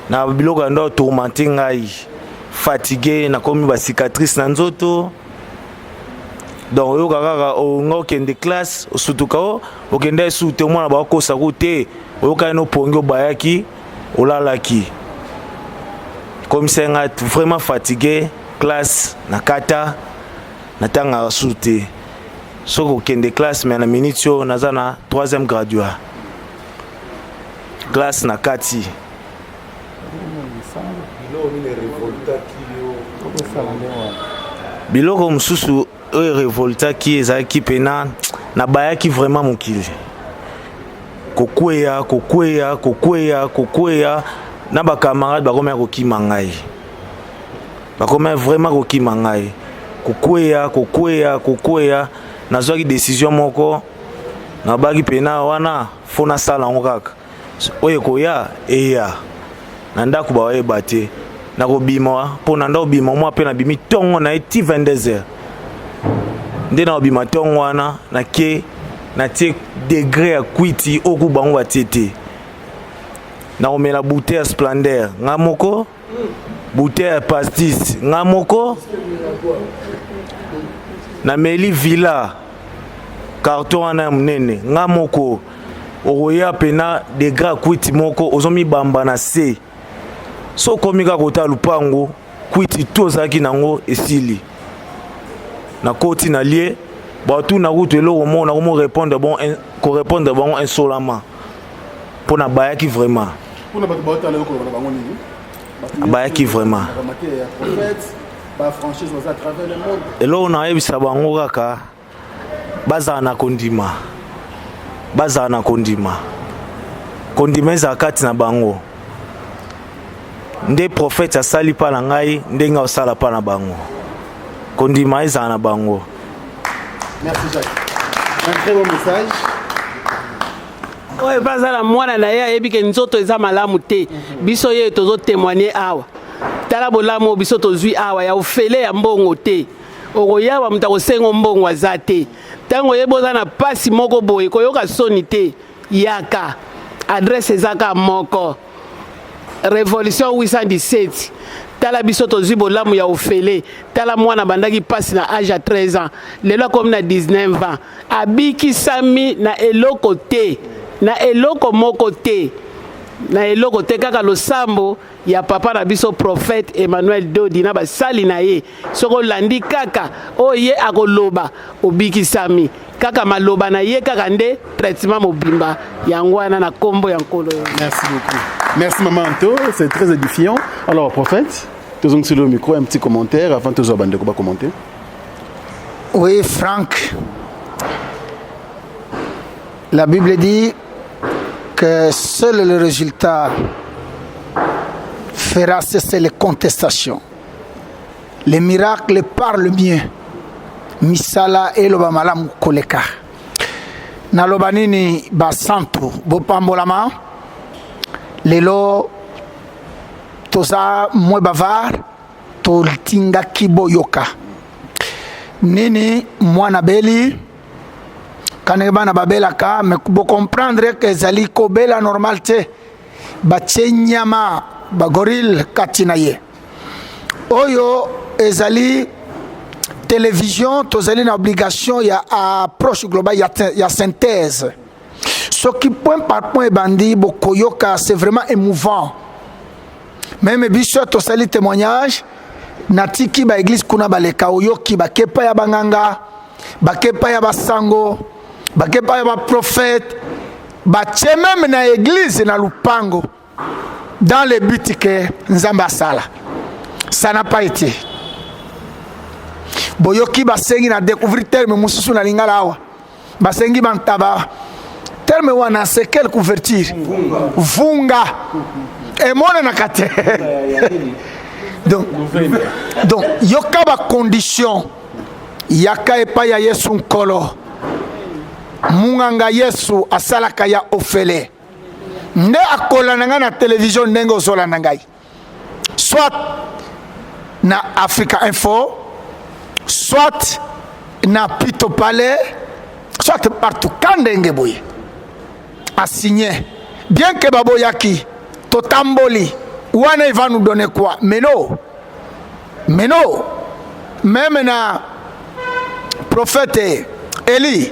[SPEAKER 10] na biloko ndo tourmenté ngai fatigué nakomi ba cicatrice na nzoto donc oyoka kaka onga okende classe osutuka okende esute omwana bakosa te oyoka no pongi obayaki olalaki comme c'est vraiment fatigué classe nakata natanga sute soko okende classe mais na minute yo naza na 3e graduat classe nakati biloko mosusu oyo revoltaki ezalaki pena nabayaki vraiment mokili kokweya na bakamarade bakomaya kokima ngai bakomaya vraiment kokima ngai kokweya nazwaki décision moko nabaki pena wana fo nasala yango kaka oyo ekoya eya na ndako bayeba te nakobima mpo na ndako bima mwa mpe nabimi ntongo na ye ti 22h nde nakobima ntongo wana natie degré ya kwiti oku bango batie te nakomela bouteille ya splendeur nga moko bouteille ya pastis nga moko nameli villa carton wana ya monene nga moko okoya pena degré ya kwiti moko ozomibamba na se so komi kaka kota lupango kwiti to ozalaki nango esili nakoti na lie bato na route eloko mo nakomo répondre bango insolemment mpo na bayaki vraiment bayaki vraiment eloko nayebisa bango kaka bazala na kondima ezala kati na bango nde prophète asali pa na ngai ndenge osala pa na bango kondima ezala na bango.
[SPEAKER 8] Merci Jacques. Un très bon message.
[SPEAKER 3] oyo bazala mwana na ye ayebi ke nzoto eza malamu te biso ye tozo témoigner awa tala bolamu biso tozwi awa ya ofele ya mbongo te okoyawa mutu akosenga mbongo aza te ntango oyeba oza na pasi moko boye koyoka soni te yaka adresse ezaka moko Révolution 817 tala biso tozwi bolamu ya ofele tala mwana bandaki pasi na âge à 13 ans lelo comme na 19 ans abikisami na eloko te na eloko moko te na eloko te kaka losambo ya papa na biso prophète Emmanuel Dodi na basali na ye soko landi kaka oye akoloba obikisami kaka maloba na ye kaka nde traitement mobimba yango wana na kombo ya nkolo.
[SPEAKER 8] Merci beaucoup. Merci Maman Anto, c'est très édifiant. Alors prophète, tous sur le micro, un petit commentaire avant que tu bande va commenter.
[SPEAKER 4] Oui Franck, la Bible dit que seul le résultat fera cesser les contestations. Les miracles parlent mieux. Misala eloba malamu koleka. Naloba nini basantu bopambolama. Lelo toza mwe bavar toltinga kiboyoka. Nini mwana beli quand bana babelaka mais bo comprendre que zali kobela normalité ba chenyama ba goril katina ye oyo ezali télévision tozali na obligation ya approche globale ya synthèse ce qui point par point bandi bokoyoka c'est vraiment émouvant même biso tozali témoignage natiki ba église kuna baleka oyoki bakepa ya banganga bakepa ya basango bakepa ya ba prophète bache même na église na lupango dans le but que nzamba sala ça n'a pas été boyoki basengi na découvrir terme mususu na lingala awa basengi bantaba terme wana c'est quelle couverture vunga et mona na kate donc yoka ba condition yaka epa ya Yesu nkolo munganga Yesu asalaka ya ofele nde akola nanga na télévision ndenge ozola nangai soit na Africa Info soit na Pito Palais, soit partout. Quand Ndengeboye a signé, bien que Baboyaki, Totamboli, Ouane il va nous donner quoi? Mais non, même na prophète Eli,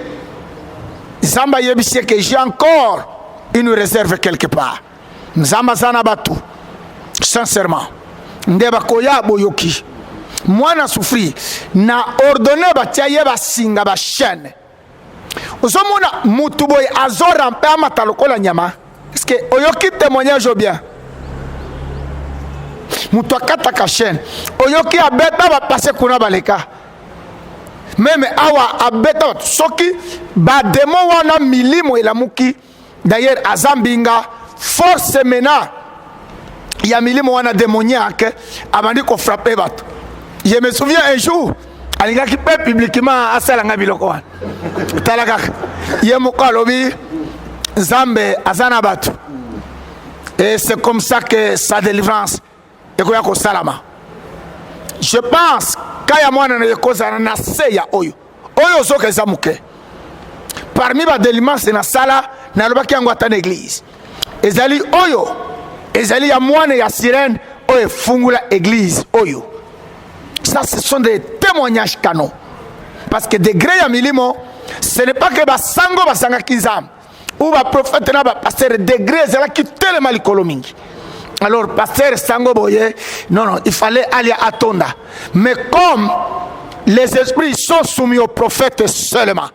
[SPEAKER 4] Zamba Yebissie que j'ai encore une réserve quelque part. Zamba Zanabatu, sincèrement, Ndeba Koya Boyoki. Moi na souffri, na ordonné batia yeba singa ba chaîne. Ozomona mutuboy azora mpe amata lokola nyama. Est-ce que oyoki témoignage bien? Mutu akata ka chaîne. Oyoki abeta ba passer kuna baleka. Même awa abeta soki ba demo wana milimo elamuki. D'ailleurs azambinga force mena ya milimo wana démoniaque abandi ko frapper bato. Je me souviens un jour, Alinga qui peut publiquement à Salanga Bilokoan. Talagak, Yemoko Lobi, Zambe, Azanabatu. Et c'est comme ça que sa délivrance est comme Salama. Je pense qu'il y a moins de choses à Naseya Oyo. Oyo Zoke Zamouke. Parmi les délivrance de Nasala, Nalobaki Angwatan église. Ezali Oyo. Ezali ya moine ya sirène, Oyo Fungula église Oyo. Ça, ce sont des témoignages canons. Parce que degré ya milimo, ce n'est pas que basango basanga kizam ou ba prophète na ba pasteur degré zela ki tellement likolomingi. Alors pasteur sango boye, non, il fallait aller à Tonda. Mais comme les esprits sont soumis aux prophètes seulement.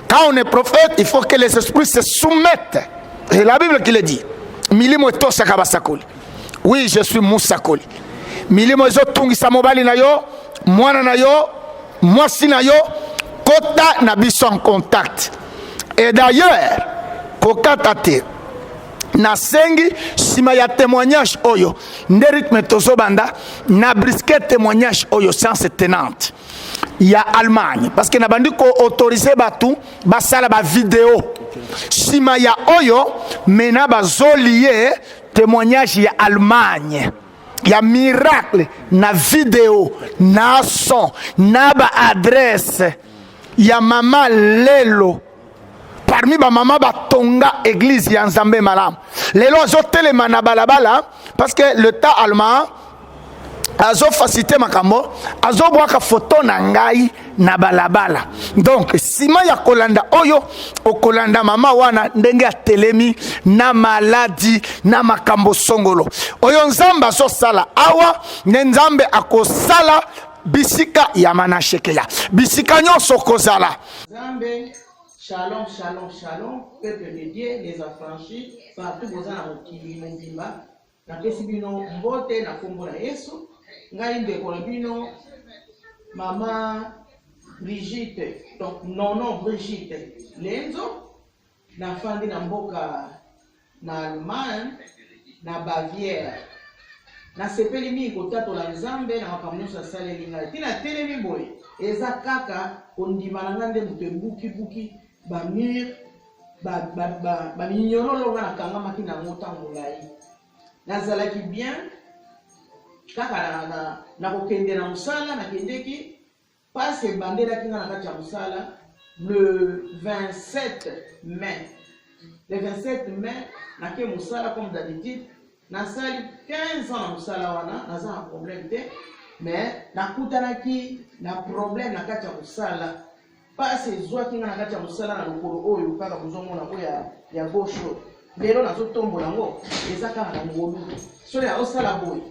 [SPEAKER 4] Quand on est prophète, il faut que les esprits se soumettent. C'est la Bible qui le dit. Milimo eto sakabasakoli. Oui, je suis Moussakoli. Milimo ezo tungisa mobali na yo, mwana na yo, mwasi na yo, kota na biso en contact. Et d'ailleurs, kokatate na sengi sima ya témoignage oyo, nde rythme tozobanda na brisket témoignage oyo science tenante. Il y a Allemagne parce que na bandi ko autoriser batu basala ba vidéo. Sima ya oyo mena bazolié témoignage ya Allemagne. Il y a miracle, na vidéo, na son, na ba adresse. Il y a maman Lelo. Parmi ba maman ba tonga église ya Nzambe malam. Lelo zo telema na balabala parce que le temps allemand azo facilité makambo, azo boaka photo na ngai na balabala. Donc sima ya kolanda oyo okolanda mama wana ndenge telemi na maladi na makambo songolo. Oyo Nzamba so sala awa Nzambe akosala bisika ya manashekeya. Bisika nyonso kozala.
[SPEAKER 11] Nzambe shalom shalom shalom peuple de Dieu les affranchis partout bozana mokili mobimba na pesi bino mbote na kombo na Yesu. Ngai ndeko na bino mama Brigitte, donc non Brigitte Lenzo na fandi na mboka na Allemagne na Bavière na sepeli mingi kotatola Nzambe na makambo nyonso asaleli ngai tina telemi boye eza kaka kondima na nga nde moto ebuki bamur baminyololo nga nakangamaki nango ntango molai nazalaki bien kaka na kokende na mosala nakendeki pasi ebandelaki nga na kati ya mosala le 27 mai. Le 27 mai nake mosala comme d'habitude nasali 15 ans na mosala wana naza na problème te mais nakutanaki na problème na kati ya mosala pasi ezwaki nga na kati ya mosala na lokolo oyo kaka bozomona oyo ya gauche lelo nazotombola yango eza kaka na ngolu soki naosala boye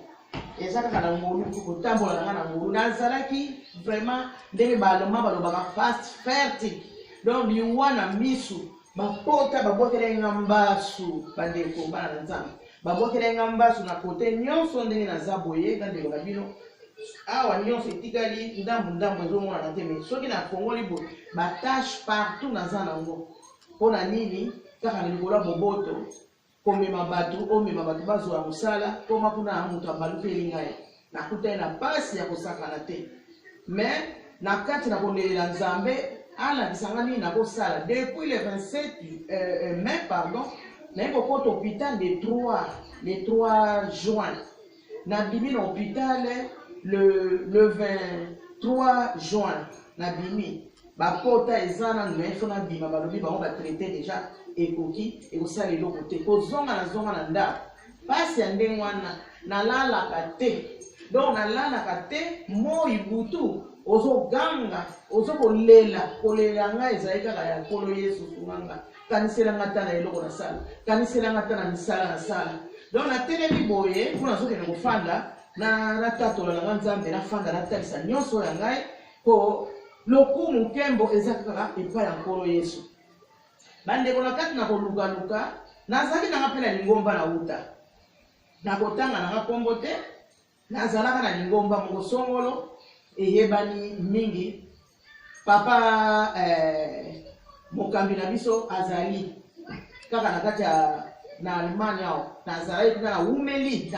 [SPEAKER 11] eza kaka na ngolu kotambola nanga na ngolu nazalaki vraiment ndenge baloma balobaka fast fertig donc liwa na misu bapota babwakela nga mbasu bandeko bana na Nzambe babwakela nga mbasu na kote nyonso ndenge naza boye kandeko na bino awa nyonso etikali ndambu ezomona na te mais soki nafongoli boye batashe partout naza nango mpona nini kaka na likolo ya boboto komema bato omema bato bazwa mosala koma kuna na moto abalukeli ngai nakutani na pasi ya kosakana te mais na kati na kondelela Nzambe alakisanga nini nakosala depuis le 27 mai pardon naye kokota hôpital le 3 juin nabimi na hôpital le 3 juin na bimi bapota ezana nefo na bima balobi bango batraité déjà ekoki ekosala eloko te kozonga na ndako pasi ya ndenge wana nalalaka te donc nalalaka te moi butu ozoganga kolela ngai ezali kaka ya nkolo yesu sunganga kaniselanga ta na eloko na sala kaniselanga ta na misala na sala donc natelemi boye mpo nazokende kofanda natatola na nga nzambe nafanda natalisa nyonso ya ngai po lokumu nkembo eza kaka epai ya nkolo yesu bandeko na kati na kolukaluka nazali nanga mpe na lingomba na uta nakotanga nanga kombo te nazalaka na lingomba moko songolo eyebani mingi papa mokambi na biso azali kaka na kati ya na Allemagne awa nazalaki na wumeli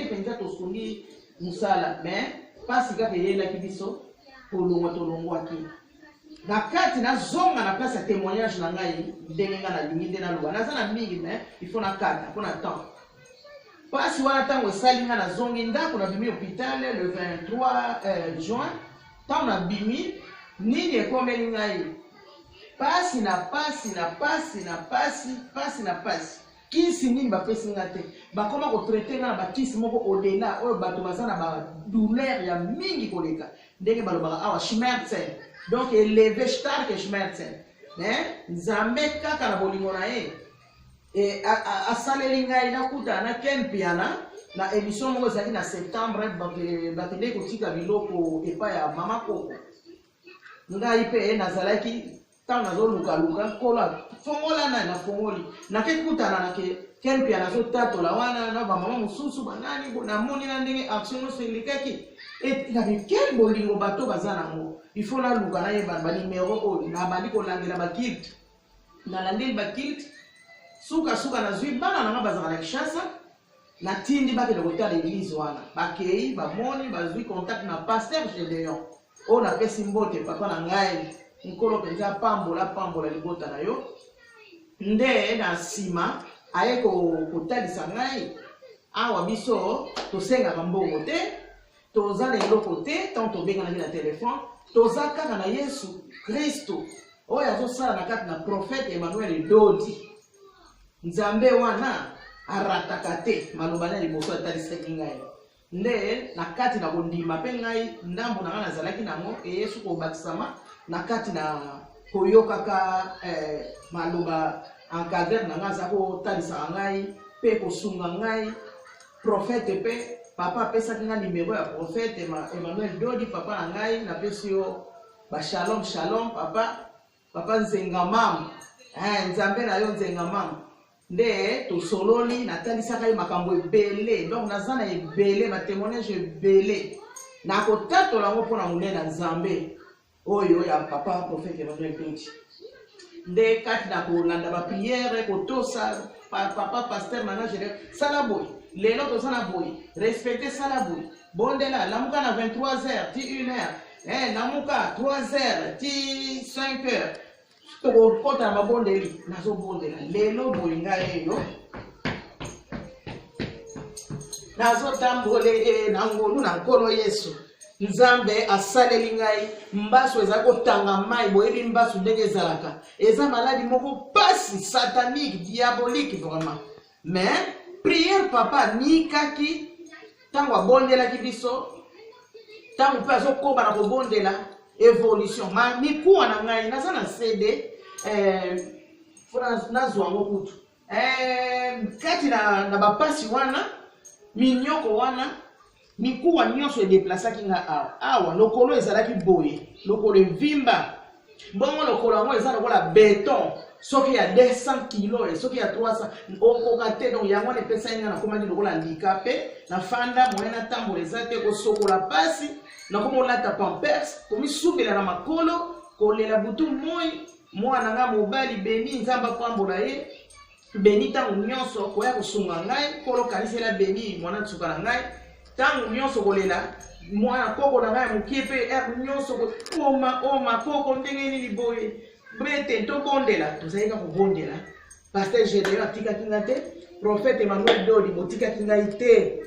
[SPEAKER 11] mpenza tosungi musala mais pasi kaka eyelaki biso tolongwaki na kati nazonga na place ya témoignage na ngai ndenge nga nalingi nde naloba naza na mingi mais il faut nakata mpo na temps pasi wana ntango esali nga nazongi ndako nabimi hôpital le 23 juin ntango nabimi nini ekomeli ngai pasi na pasi kisi nini bapesi nga te bakoma kotraite nga na bakisi moko odela oyo bato baza na badouleur ya mingi koleka ndenge balobaka awa schmerzen donc eleve starke schmerzen mais nzambe kaka na bolingo na ye asaleli ngai nakuta na kempiana na émission moko ezalaki na septembre bakende kotika biloko epai ya mama koko ngai mpe nazalaki ntango nazolukaluka nkolo fongola na fongoli nakekutana na kempiana nazotatola wana na bamama mosusu banani namoni na ndenge action nyonso elekaki nabi kel bolingo bato baza nango ifo naluka nayeba banimero oyo nabandi kolandela bakilte nalandeli bakilte suka nazwi bana nanga bazaka na Kinshasa natindi bakende kotala église wana bakei bamoni bazwi contact na pasteur Gédéon oyo napesi mbote papa na ngai nkolo mpenza pambola libota na yo nde na nsima aye kotalisa ngai awa biso tosengaka mbongo te toza na eloko te ntango tobenganaki na telefone toza kaka na yesu kristo oyo azosala na kati na prophète Emmanuel Dodi nzambe wana arataka te maloba na liboso atalisaki ngai nde na kati na kondima mpe ngai ndambo na ngai nazalaki nango yesu kobakisama na kati na koyokaka maloba encadreur na ngai aza kotalisaka ngai mpe kosunga ngai prophète mpe papa apesaki ngai nimero ya prophète Emmanuel Dodi papa na ngai napesi yo bashalom papa nzenga mama nzambe na yo nzenga mama nde tosololi natalisaka ye makambo ebele donc naza na ebele batémoignage ebele nakotatola yango mpo na monene na nzambe oyo ya papa prophète Emmanuel Dodi nde kati na kolanda bapriere kotosa papa pasteur nanga général sala boye lelo toza na boye respecte sala boye bondela lamuka na 23h ti 1h lamuka 3h ti 5h tokokota na mabondeli nazobondela lelo boye ngai eyo nazotambole na ngolu na nkolo yesu nzambe asaleli ngai mbaso eza kotanga mai boyebi mbaso ndenge ezalaka eza maladi moko pasi satanique diabolique vraiment mais prière papa nikaki ntango abondelaki biso ntango mpe azokoba na kobondela évolution mikuwa na ngai naza na cd nazwa yango kutu kati na bapasi wana minyoko wana mikuwa nyonso edeplasaki nga awa lokolo ezalaki boye lokolo evimba mbongo lokolo yango eza lokola beton soki ya 200 kilo soki ya 300 okoka te donc yango wana epesaki nga nakomaki lokola handicapé na fanda moye natambola eza te kosokola pasi nakomolata pampers komisumbela na makolo kolela butu moi mwana nga mobali beni nzamba pambola ye beni ntango nyonso koya kosunga ngai kolo kanisela beni mwana tsuka na ngai ntango nyonso kolela mwana koko na ngai mokie mpe nyonso oma koko ndenge nini boye brete tobondela tozali ka kobondela pasteur Gédéon atikaki nga te prophète Emmanuel Dodi motikaki ngai te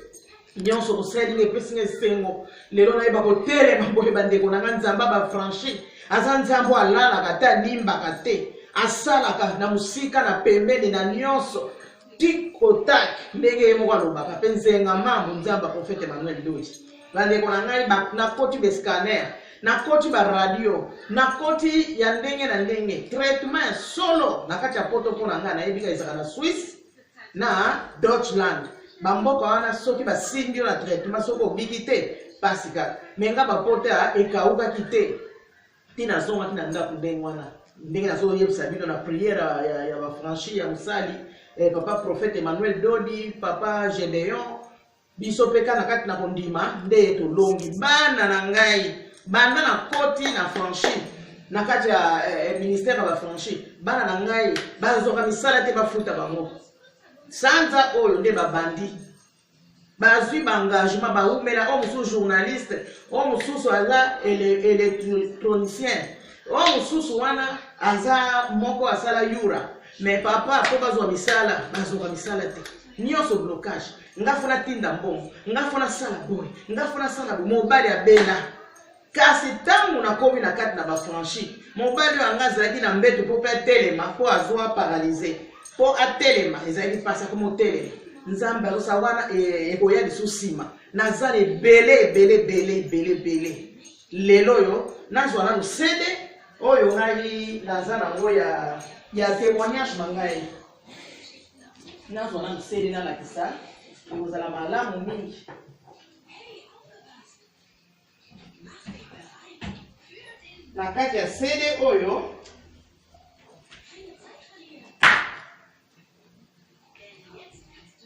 [SPEAKER 11] nyonso kosalinga epesinga esengo lelo nayeba kotelema boye bandeko nanga nzambe bafranchi aza nzambe alalaka te alimbaka te asalaka na mosika na pembeni na nyonso tikotaki ndenge ye moko alobaka mpe nzenga mambo nzambe Prophète Emmanuel Dodi bandeko na ngai nakoti bescanner nakoti baradio nakoti ya ndenge na ndenge traitement solo na kati ya poto mpo na ngai nayebika ezaka na Suisse na Deutschland bamboka wana soki basimbi yo na traitement soki obiki te pasi kaka me nga bapoto ekawukaki te tina zongaki na ndako ndenge wana ndenge nazoyebisa bino na priere ya bafranchi ya mosali papa Prophète Emmanuel Dodi papa Gédéon biso peka na kati na kondima nde tolongi bana na ngai banda na koti na franchi na kati ya ministère ya bafranchi bana na ngai bazoka misala te bafuta bango sanza oyo nde babandi bazwi baengagement baumela o mosusu journaliste o mosusu aza électronicien o mosusu wana aza moko asala yura mais papa po bazwa misala bazoka misala te nyonso blocage ngafuna tinda mbongo ngafuna sala boy ngafuna sala mobali abena kasi tangu nakomi na kati na bafranchi mobali oyo azalaki na mbeto mpo mpe atelema mpo azwa paralyse mpo atelema ezalaki mpasi akomi otelema nzambe azosa wana ekoya lisusu nsima naza ebele lelo oyo nazwa nano sede oyo ngai naza nango ya témoignage na ngai nazwa nano sede nalakisa ekozala malamu mingi na kati ya sede oyo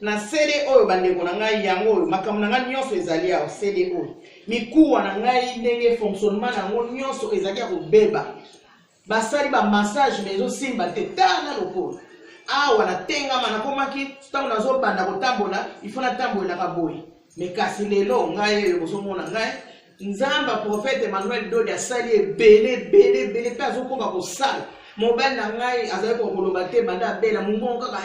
[SPEAKER 11] na sede oyo bandeko na ngai yango oyo makambo na ngai nyonso ezali awa sede oyo mikuwa na ngai ndenge fonctionnement nango nyonso ezali ya kobeba basali bamassage me ezosimba te tala lokola awa natengama nakomaki ntango nazobanda kotambola ifo natambolelaka boye me kasi lelo ngai oyo kozomona ngai nzambe Prophète Emmanuel Dodi asali ebele mpe azokoka kosala mobali na ngai azali kokoloba te banda abela mongongo kaka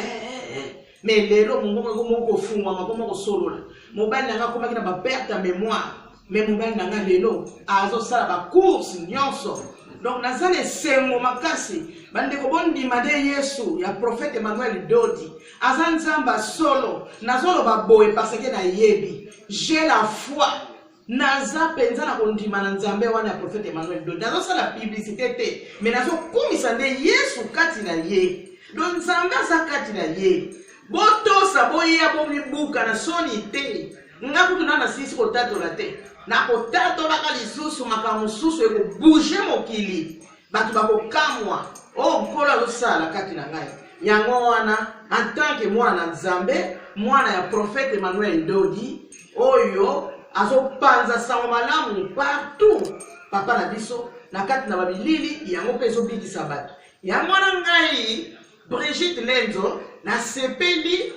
[SPEAKER 11] me lelo mongongo moko kofungwama koma kosolola mobali na ngai akomaki na baperte ya mémoire me mobali na ngai lelo azosala bacourse nyonso donc naza na esengo makasi bandeko bondima nde yesu ya Prophète Emmanuel Dodi aza nzambe solo nazoloba boye parce que nayebi j'ai la foi naza penza na kondima na nzambe wana ya Prophète Emmanuel Dodi nazosala publicité te mais nazokumisa nde yesu kati na ye donc nzambe aza kati na ye botosa boyeya bomibuka na soni te nga kutu na sisi kotatola te na kotatolaka lisusu makambo mosusu ekobouge mokili bato bakokamwa oyo nkolo azosala kati na ngai yango wana en tant que mwana na nzambe mwana ya Prophète Emmanuel Dodi oyo azopanza sango malamu partout papa na biso na kati na babilili yango mpe ezobikisa bato yango wana ngai Brigitte Lenzo nasepeli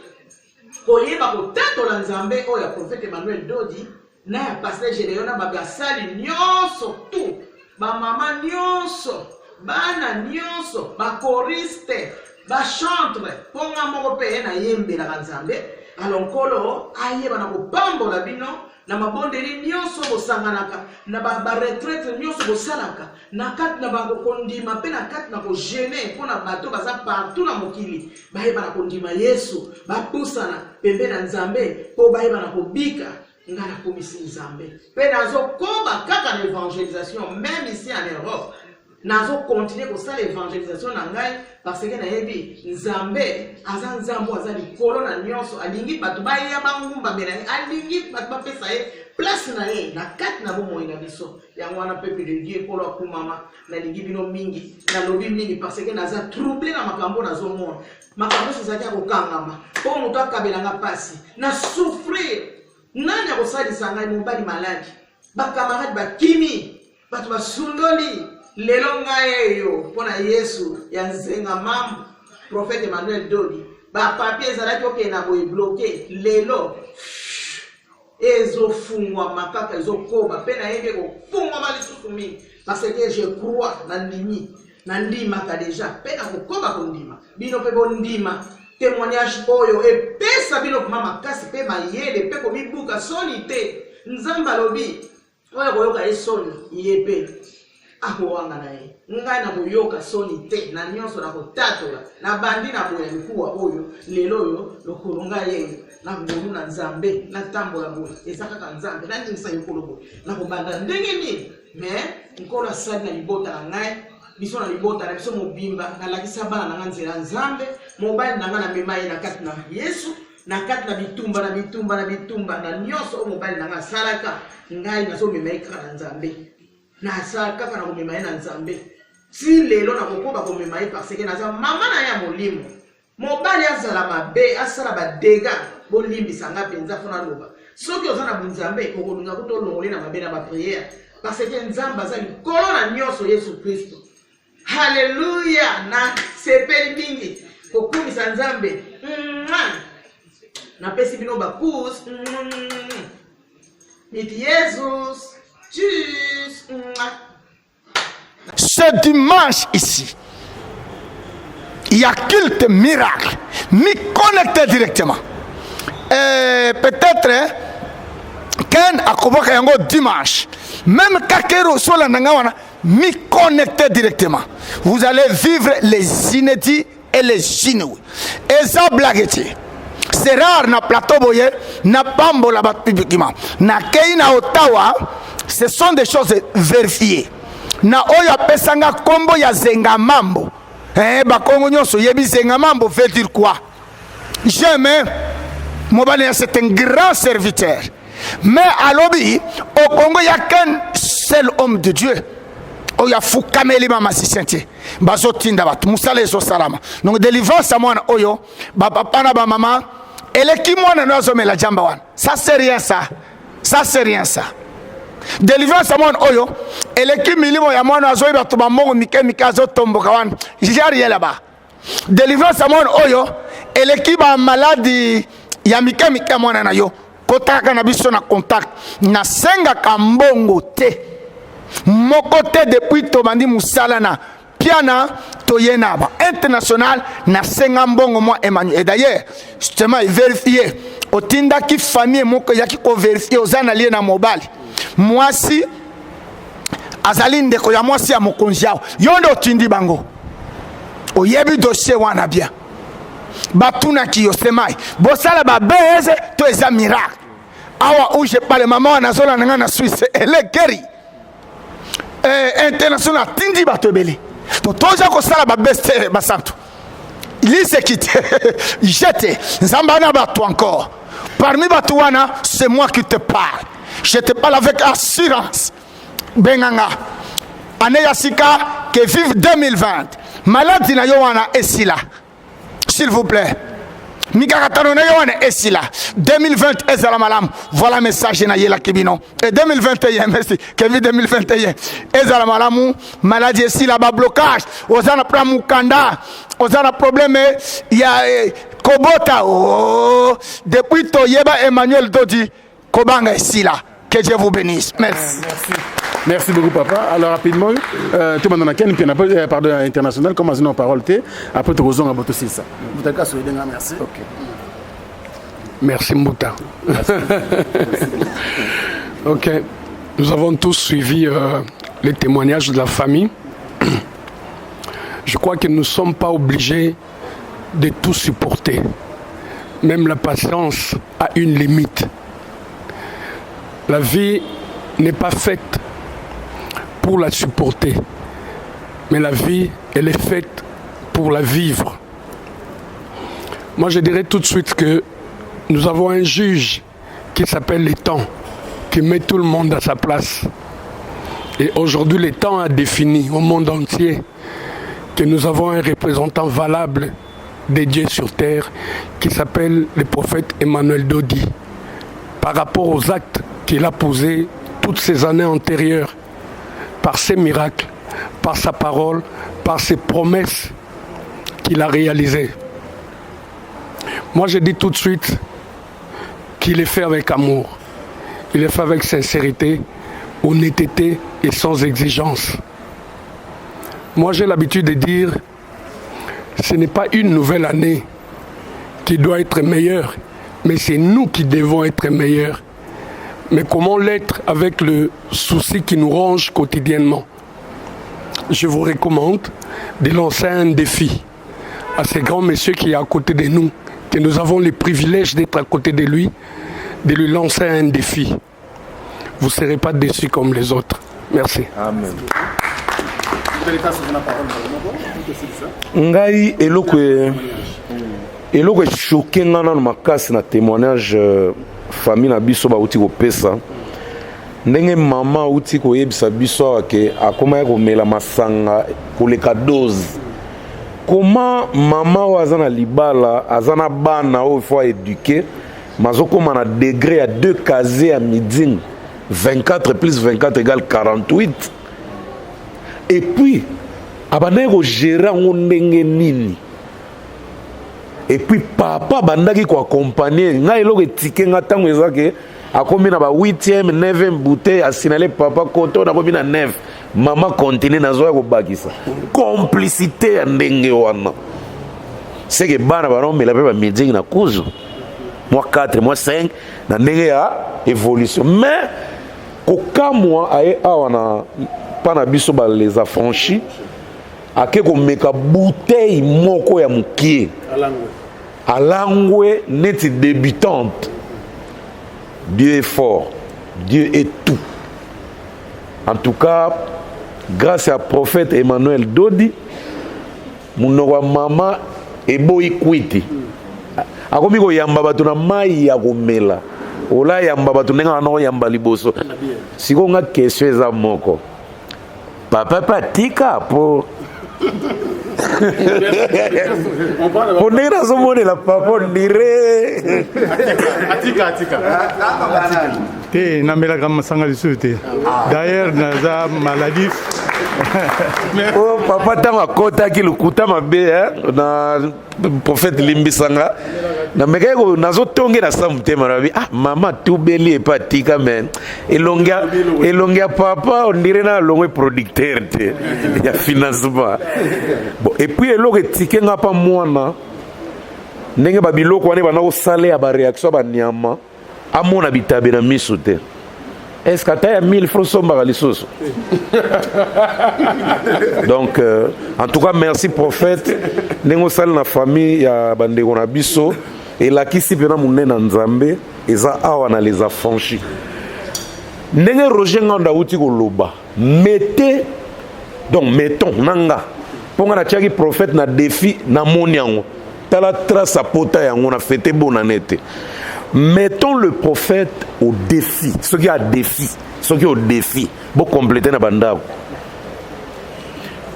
[SPEAKER 11] koyeba kotatola nzambe oyo ya Prophète Emmanuel Dodi na ya Pasteur Gédéon na babasali nyonso tu bamama nyonso bana nyonso bakoriste bachantre mponga moko mpe ye nayembelaka nzambe alonkolo ayeba na kopambola bino na mabondeli nyonso bosanganaka na baretraite nyonso bosalaka na kati na bakokondima mpe na kati na kogene mpo na bato baza partout na mokili bayeba na kondima yesu bapusana pembe na nzambe mpo bayeba na kobika nga nakomisi nzambe mpe nazokoba kaka na évangélisation même ici en Europe nazokontinue kosala évangélisation na ngai parce que nayebi nzambe aza nzambe aza likolo na nyonso alingi bato baya bangumba mbela ye alingi bato bapesa ye place na ye na kati na bomoi na biso yango wana peuple de Dieu ekolo akumama nalingi bino mingi nalobi mingi parce que naza trouble na makambo nazomona makambo nyonso ezalaki ya kokangama mpo moto akabelanga mpasi na souffrir nani akosalisa ngai mobali maladi bakamarade bakimi bato basundoli lelo ngai eyo mpo na yesu ya nzenga mambo Prophète Emmanuel Dodi bapapie ezalaki okenda boye bloke lelo ezofungwama kaka ezokoba mpe nayebi ekofungwama lisusu mingi parce que je crois na ndimi nandimaka deja mpe nakokoba kondima bino mpe bondima témoignage oyo epesa pesa bino mama kasi pe mayele pe komibuka soni te nzamba lobi oya koyoka ye soni ye pe akowanga na ye ngai na koyoka soni te na nyonso na kotatola na bandi na boya mikuwa oyo lelo oyo lokolo ngai ye na ngolu na nzambe na tambola boye eza kaka nzambe na ndimisa yekolo boye na kobanda ndenge nini mais nkolo asali na libota na ngai biso na libota na biso mobimba nalakisa bana na nga nzela nzambe mobali na nga na mema ye na kati na yesu na kati na bitumba na nyonso oyo mobali na nga asalaka ngai nazomema ye kaka na nzambe nasala kaka na komema ye na nzambe si lelo na kokoba komema ye parce que naza mama na ye ya molimo mobali azala mabe asala badega bolimbisa nga mpenza fona loba soki oza na bunzambe okolinga kuta olongole na mabe na bapriere parce que nzambe aza likolo na nyonso yesu kristo haleluya na sepeli mingi kokumisa nzambe napesi bino bakus niti yesus tschüss.
[SPEAKER 4] Ce dimanche ici, il y a culte miracle. M'y connecter directement. Peut-être Ken a convoqué un dimanche. Même Kakero Sola Nangawana, m'y connecter directement. Vous allez vivre les inédits et les inouïs. Et ça blaguette. C'est rare na plateau boye, na pambo la bat publiquement. Na Keina Ottawa, ce sont des choses vérifiées. Na oya pesanga kombo ya zenga mambo. Bakongo nyonso yebi zenga mambo veut dire quoi? Jamais. Mobane c'est un grand serviteur. Mais à l'obi, au Congo il y a qu'un seul homme de Dieu. Oya fukameli mama sisente. Bazo tinda bat musale so salama. Donc délivrance à moi oyo, ba papa na ba maman, eleki mwana nazo mela jamba wan. Ça c'est rien ça. Ça c'est rien ça. Délivrance à moi oyo, eleki milimo ya mwana azo iba to ba mongo mike mikazo tomboka wan. Jari là-bas. Délivrance à moi oyo, eleki ba maladie ya mike mike mwana na yo. Kotaka na biso na contact na senga kambongo te. Moko te depuis to bandi musala na piana toyena ba international na senga mbongo moi Emmanuel. Et d'ailleurs, justement vérifier otinda ki famille moko ya ki ko vérifier ozana lié na mobile. Moi si azali ndeko ya mwasi ya mokonzi yao yondo otindi bango oyebi dossier wana bien batuna ki yosemai bosala ba beze to eza miracle awa où je parle maman na zola nga na Suisse elle est guérie international tindi batobeli to toja ko sala ba beste basantu il s'est quitté jete nzamba na batu encore parmi batu wana c'est moi qui te parle. Je te parle avec assurance. Benganga. Année Yassika, que vive 2020. Maladie na yowana esila. S'il vous plaît. Mikakatano na yowana esila. 2020 ezala malam. Voilà message na yela kibino. Et 2021, merci. Que vive 2021. Ezala malamu. Maladie esila ba blocage. Ozana pra mukanda. Ozana problème. Il y a Kobota. Oh. Depuis Toyeba Emmanuel Dodi. Kobanga esila. Que Dieu vous bénisse. Merci.
[SPEAKER 8] Merci. Merci beaucoup, papa. Alors, rapidement, tout le monde a un pardon international, comme on parole, après tu rejoins à votre ça. Vous avez cassé, merci. Ok.
[SPEAKER 5] Merci, Mouta. Ok. Nous avons tous suivi les témoignages de la famille. Je crois que nous ne sommes pas obligés de tout supporter. Même la patience a une limite. La vie n'est pas faite pour la supporter, mais la vie, elle est faite pour la vivre. Moi, je dirais tout de suite que nous avons un juge qui s'appelle le temps, qui met tout le monde à sa place. Et aujourd'hui, le temps a défini au monde entier que nous avons un représentant valable de Dieu sur terre qui s'appelle le prophète Emmanuel Dodi. Par rapport aux actes qu'il a posés toutes ces années antérieures, par ses miracles, par sa parole, par ses promesses qu'il a réalisées. Moi, je dis tout de suite qu'il est fait avec amour. Il est fait avec sincérité, honnêteté et sans exigence. Moi, j'ai l'habitude de dire, ce n'est pas une nouvelle année qui doit être meilleure mais c'est nous qui devons être meilleurs. Mais comment l'être avec le souci qui nous ronge quotidiennement? Je vous recommande de lancer un défi à ce grand monsieur qui est à côté de nous, que nous avons le privilège d'être à côté de lui, de lui lancer un défi. Vous ne serez pas déçus comme les autres. Merci.
[SPEAKER 2] Amen. Ngai eloko choqué ngana makasi na témoignage famille na biso ba uti ko pesa ndenge mama uti ko yebisa biso ke akoma ko mela masanga koleka dose. Comment mama wazana libala azana bana o faut éduquer mazoko mana degré à 2 casiers à midi 24 plus 24 égale 48. Et puis abaneko gérer ngo ndenge nini. Et puis papa bandaki ko accompagner nga eloko etike nga tango ezake akomi na ba 8e 9e bouteille asinale papa koto na komi na 9 mama continue nazo ya kobakisa complicité ya ndenge wana c'est que bana baromela pe ba meeting na kuzu moi 4 moi 5 na ndenge ya évolution mais kokamwa aye awa na pana biso ba les affranchis ake ko meka bouteille moko ya mukie alangwe neti débutante. Dieu est fort, Dieu est tout. En tout cas, grâce à prophète Emmanuel Dodi, mon maman est boy kwiti. Akomi ko yamba batu na mai ya komela. Ola yamba batu nenga no yamba liboso. Siko nga question eza moko. Papa tika po. On est dans ce monde la papa on dirait
[SPEAKER 9] atika te namela kama sanga lisute d'ailleurs naza maladie.
[SPEAKER 2] Oh papa tama kota ki lukuta mabe na prophète limbisanga na mekeko nazo tonge na samutema rabi mama tubeli epatika men elongia papa on dirait na longwe producteur te ya financement bon et puis eloko etike nga pa mwana ndenge babiloko wane bana osale ya ba réaction ba nyama amona bitabe na miso te. Est-ce que tu as 1000 francs somba lisusu? Donc en tout cas merci prophète ndenge osali na famille ya bandeko na biso elakisi pena munene nzambe eza awa na les affranchis ndenge Roger Nganda uti koloba mettez donc mettons nanga ponga na tiaki prophète na défi na moni yango tala trace a pota yango na fête bonne année. Mettons le prophète au défi. Ce qui a défi, ce qui est au défi, pour compléter na bandako.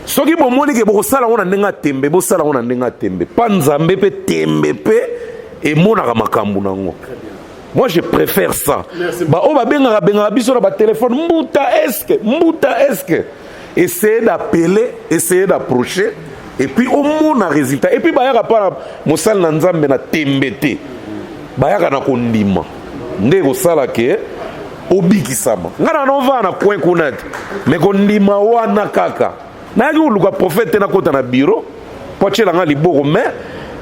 [SPEAKER 2] Ce qui bon moni que pour sala on a nenga tembe, pour sala on a nenga tembe. Pas nzambe pe tembe pe et mona makambu nango. Moi je préfère ça. Ba o ba benga biso na ba téléphone mbuta est-ce que essayer d'appeler, essayer d'approcher et puis au moins un résultat. Et puis ba ya pa mosala na nzambe na tembete. Bayaka na kondima nde kosala ke obikisama ngana nova na coin kunati me kondima wana kaka naki uluka prophète na kota na bureau po chela nga liboko me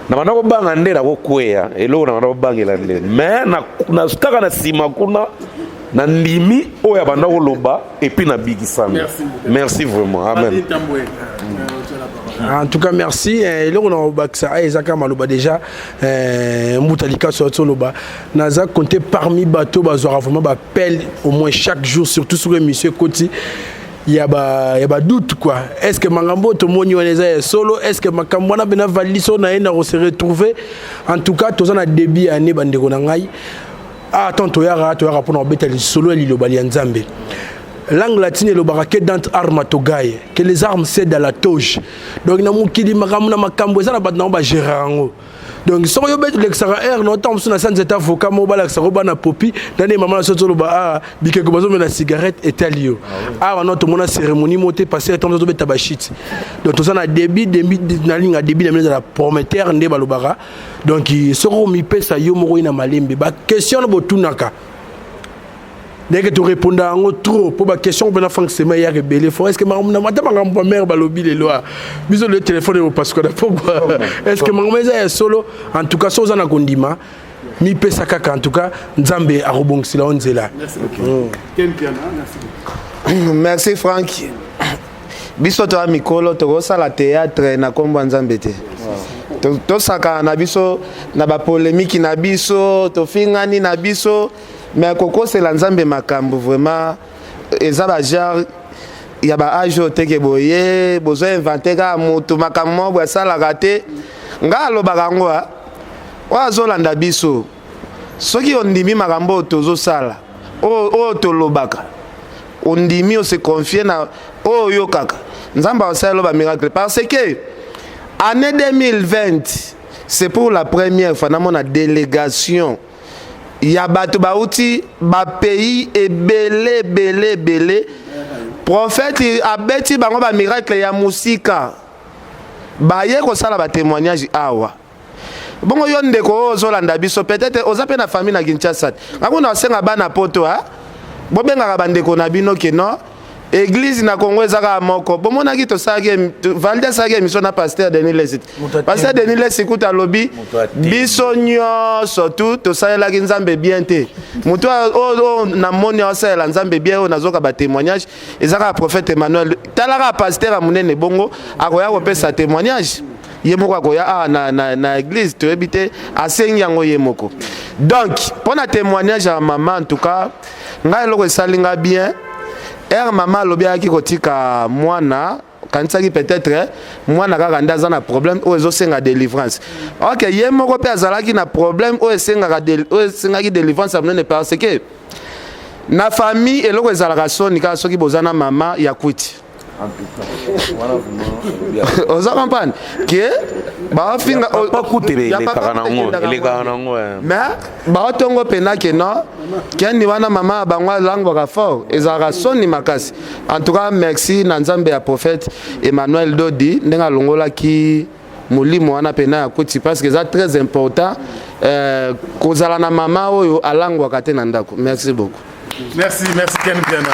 [SPEAKER 2] na bana ko banga nde na ko kwea elo na bana ko bangela nde me na kaka na sima kuna na ndimi oya bana ko loba et puis na bikisama. Merci vraiment. Amen.
[SPEAKER 12] En tout cas, merci. Et là, on a Baksa et Zaka Maloba déjà. Moutalika sur Loba. Naza compté parmi bateaux, bazora vraiment appel au moins chaque jour, surtout sur le monsieur Koti. Il y a ba doute quoi. Est-ce que Mangambo to moni est solo? Est-ce que Makambona bena valiso na ena se retrouver? En tout cas, tous on a débit année bandeko nangai. Attends, toyara pour nous better solo et liloba lianzambe. Langue latine est le baraquet d'entre armes à Togaï, que les armes cèdent à la toge. Donc, nous avons dit que nous avons géré. Donc, si on a dit que nous avons dit que nous avons popi, nous avons dit que nous avons la cigarette et tel lieu. Ah, nous avons une cérémonie montée passée à temps de tabachit. Donc, nous avons un débit de la prometteur de Balobara. Donc, ils seront mis à Yomoro na Malembe. Question de Botunaka. Dès que tu réponds à trop pour la question, on a fait que c'est meilleur rebelle. Est-ce que ma mère balobi les lois? Bisous le téléphone parce que pourquoi? Est-ce que ma mère est solo? En tout cas, sans un condiment, mi pesa kaka en tout cas nzambe arobongisela onzela.
[SPEAKER 1] Merci Franck. Biso to mikolo to la théâtre na kombo nzambe te. To saka na biso na ba polémique na biso to fingani na biso mais koko c'est la nzambe makambo vraiment eza ba genre ya ba ajo teke boye bozo inventer ka moto makambo bo sala raté nga lo barango wa zolanda biso soki ondimi makambo tozo sala o to lobaka ondimi o se confier na o yo kaka nzamba osala ba miracle parce que année 2020 c'est pour la première fois dans la délégation il y a bato bauti ba pays et belé prophète abeti bango ba miracle ya musika ba ye ko sala ba témoignage awa bongo yo ndeko ozolanda biso peut-être ozape na famille na Kinshasa ngakuna senga bana poto ha bobenga bandeko na bino ke no église na Congo ezaka moko bomona ki to sage valide sage mission na pasteur Denis Lesit pasteur Denis Lesit kuta lobby biso nyonso tout to sala ki nzambe bien te muto o na moni o sala nzambe bien o nazoka ba témoignage ezaka prophète Emmanuel talaka pasteur munene bongo akoya ko pesa témoignage yemoko akoya na église to ebité asengi yango yemoko donc pour na témoignage à maman en tout cas ngai loko salinga bien maman lobia ki kotika mwana kanisaki peut-être mwana kaka ndaza na problème o ezosenga délivrance OK ye moko pe azalaki na problème o esengaki délivrance amene parce que na famille eloko ezalaka soni kaka soki bozana mama ya kwiti oza comprendre que ba finga
[SPEAKER 2] pas coûter les caranango
[SPEAKER 1] mais ba tongo pena que non kendi wana mama bangwa lango ka fort ezara soni makasi en tout cas merci na nzambe ya prophète Emmanuel Dodi ndenga longola ki mulimo wana pena ya kuti parce que c'est très important kozala na mama oyo alangwa kate na ndako merci beaucoup
[SPEAKER 8] merci Ken Piana.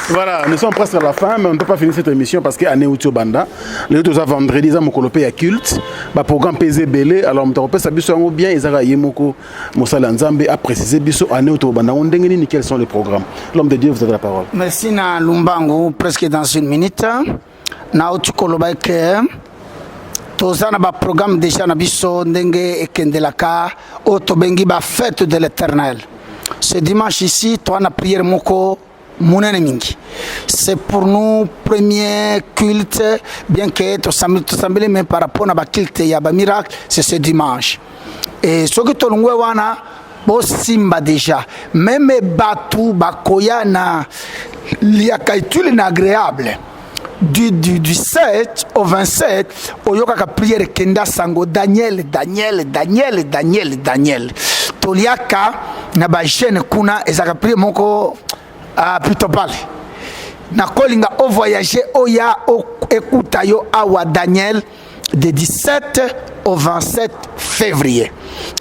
[SPEAKER 8] Voilà, nous sommes presque à la fin, mais on ne peut pas finir cette émission parce qu'à Néoutio Banda, le tout vendredi, ils ont un culte, le programme PZ Belé, alors on peut savoir bien, ils ont Yemoko, Moussala Nzambe, à préciser, à Néoutio Banda, on dégaine quels sont les programmes. L'homme de Dieu, vous avez la parole.
[SPEAKER 4] Merci, na Lumbango, presque dans une minute. Naoutio Kolobake, tozana ba programme déjà na biso ndenge ekendelaka otobengi ba fête de l'Éternel. Ce dimanche ici, toi na prière moko c'est pour nous premier culte, bien que tout semble mais par rapport à la culte et à la miracle, c'est ce dimanche. Et ce que tu as bon simba déjà, même batu bakoya na liakaitule na agréable. Du 7 au 27, oyoka ka prière kenda sango Daniel. Toliaka na ba jeune kuna ezaka prière moko plutôt parler na kolinga au voyager oya écouta yo awa Daniel de 17 au 27 février.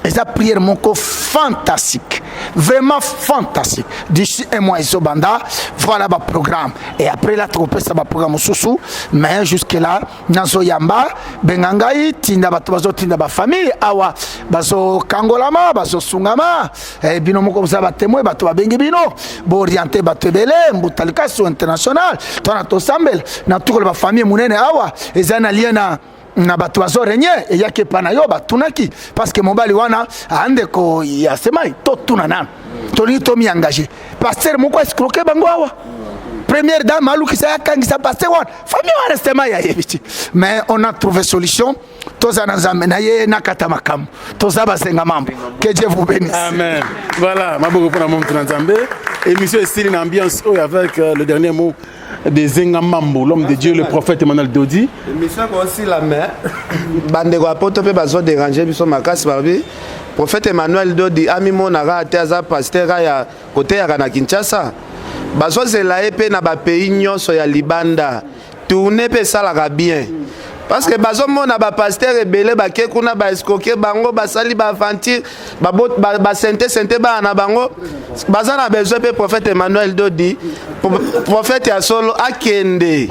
[SPEAKER 4] Et ça prière mon co fantastique, vraiment fantastique. D'ici un mois isobanda, voilà le programme. Et après là tu peux ça programme sous mais jusque là nazo yamba bengangai tinda bato tinda ba famille awa bazo kangolama bazo sungama et bino moko za batemwe bato babengi bino bo orienté bato belé mbutalika sur international tona to sambel na tukolo ba famille munene awa ezana liena na bato bazo renye e yake pana yo batunaki parce que mobali wana ande ko ya semai to tunana to ni to mi engagé pasteur moko escroquer bango awa première dame alu ki sa kangisa pasteur wana famille wana semai ya yebiti mais on a trouvé solution toza na nzambe na ye na kata makam toza basenga mambo que Dieu vous bénisse
[SPEAKER 8] amen. Voilà maboko pour mon nzambe émission style une ambiance avec le dernier mot des Zengamambo, l'homme de Dieu, le prophète Emmanuel Dodi.
[SPEAKER 1] Mission aussi la main. Bande ko apoto pe bazo déranger biso makasi barbi. Prophète Emmanuel Dodi ami monara aza pasteur ya côté ya na Kinshasa. Bazo zela pe na ba pays nyonso ya Libanda. Tourner pe sala bien. Parce que bazo mona ba pasteur ebele ba ke kuna ba escoquer bango ba sali ba aventure ba sente ba na bango bazana besoin pe prophète Emmanuel Dodi prophète ya solo akende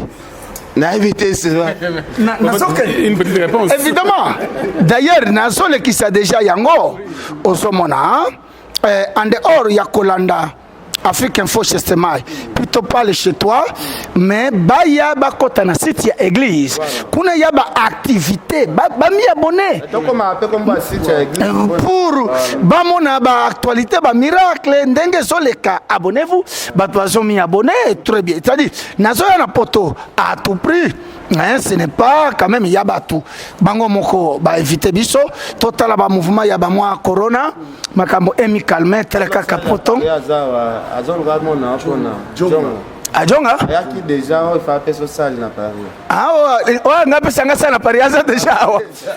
[SPEAKER 1] Na évité c'est vrai.
[SPEAKER 8] Une petite réponse.
[SPEAKER 4] Évidemment. D'ailleurs, Nazole qui s'est déjà yango au Somona, en dehors, il y a Kolanda. Afrique Info chez Stemai, plutôt pas chez toi, mais baya ba kota na site ya église. Kuna ya ba activité, ba mi abonné. Pour ba mona ba actualité, ba miracle, ndenge soleka, abonnez-vous. Ba toison mi abonné, très bien. C'est-à-dire, nazo ya na poto à tout prix. Hein, ce n'est pas quand même yabatu. Bango moko ba éviter biso, total ba mouvement ya ba moi corona, makambo emi calme teleka kapoto. Ajonga
[SPEAKER 1] yaki déjà il faut appeler ça na Paris.
[SPEAKER 4] Ah ouais, on appelle ça na Paris déjà.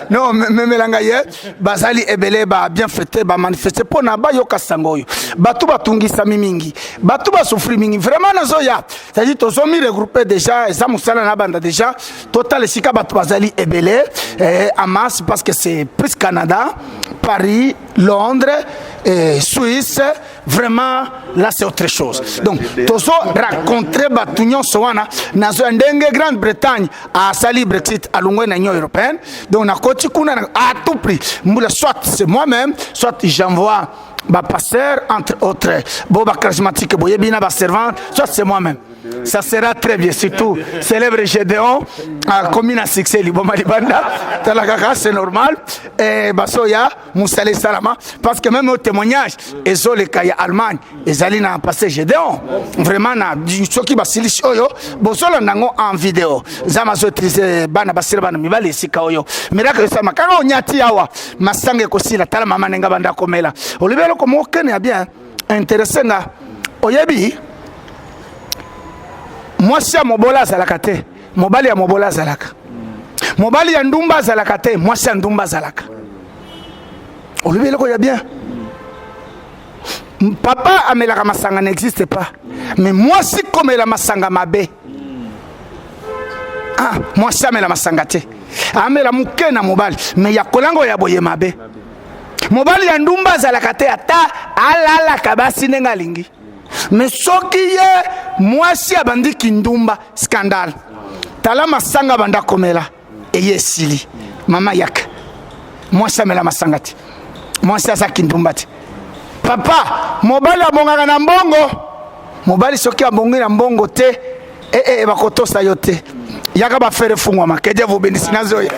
[SPEAKER 4] Non, mais langaye bazali ebele ba bien fêter ba manifester pour na ba yoka sangoyo. Batu batungisa mingi. Batu ba souffrir mingi. Vraiment nazo ya. C'est-à-dire to zomi regroupé déjà et ça musala na banda déjà. Total sika batu bazali ebele en masse parce que c'est plus Canada, Paris, Londres, Suisse. Vraiment là c'est autre chose. Donc tozo rencontrer batunion soana nazo ndenge Grande-Bretagne à sali Brexit à l'Union européenne. Donc na koti kuna à tout prix. Soit c'est moi-même, soit j'envoie ba pasteur entre autres. Boba charismatique boyebina ba servante, soit c'est moi-même. Ça sera très bien, surtout célèbre Gédéon, commune à succès, Liboma Libanda, Talakaka, c'est normal. Et Basoya, Moussale Salama, parce que même au témoignage, et Zolekaya Allemagne, et Zalina passé Gédéon, vraiment, ce qui va s'il oyo, Bosolo Nango en vidéo. Zamazo utilisé Bana Basirabana Mibali Sikaoyo. Miracle Sama, quand on y a Tiawa, Massange Kosila, Talamama Nengabanda Komela. Olivero comme aucun est bien intéressant. Oyebi. Moi si ya mobola zalaka te, mobali ya mobola zalaka. Mobali ya ndumba zalaka te, moi si ya ndumba zalaka. Olubele ko ya bien. Papa amelaka masanga n'existe pas. Mais moi si comme la masanga mabe. Ah, moi si amela masanga te. Amela muke na mobali, mais ya kolango ya boye mabe. Mobali ya ndumba zalaka te ata alala kabasi nenga lingi. Mais ce qui est, moi si abandi kindumba scandale. Tala masanga banda komela et yesili. Mama yak. Moi ça me la masangati. Moi ça kindumba ti. Papa, mobali abonga na mbongo. Mobali soki abongi na mbongo te bakoto sa yote. Yaka ba faire fungwa ma. Que Dieu vous bénisse nazoya.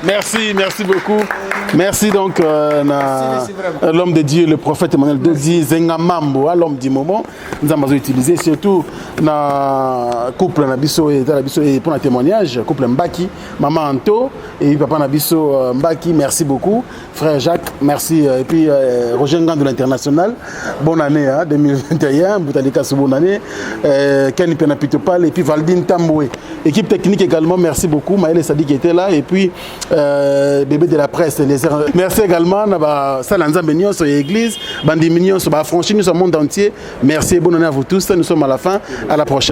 [SPEAKER 8] Merci, merci beaucoup. Merci donc l'homme de Dieu, le prophète Emmanuel Dodi Zengamambo, l'homme du moment. Nous avons utilisé surtout na couple Nabiso et pour un témoignage, couple Mbaki, maman Anto et papa Nabiso Mbaki, merci beaucoup. Frère Jacques, merci. Et puis Roger Ngan de l'International, bonne année 2021, Boutalika sous bonne année. Kenny Penapitopal et puis Valdine Tamboué. Équipe technique également, merci beaucoup. Maëlle Sadi qui était là et puis bébé de la presse. Merci également à Salanza Benyon sur l'église, Bandi Mignon sur la franchise, sur le monde entier. Merci et bonne année à vous tous. Nous sommes à la fin. À la prochaine.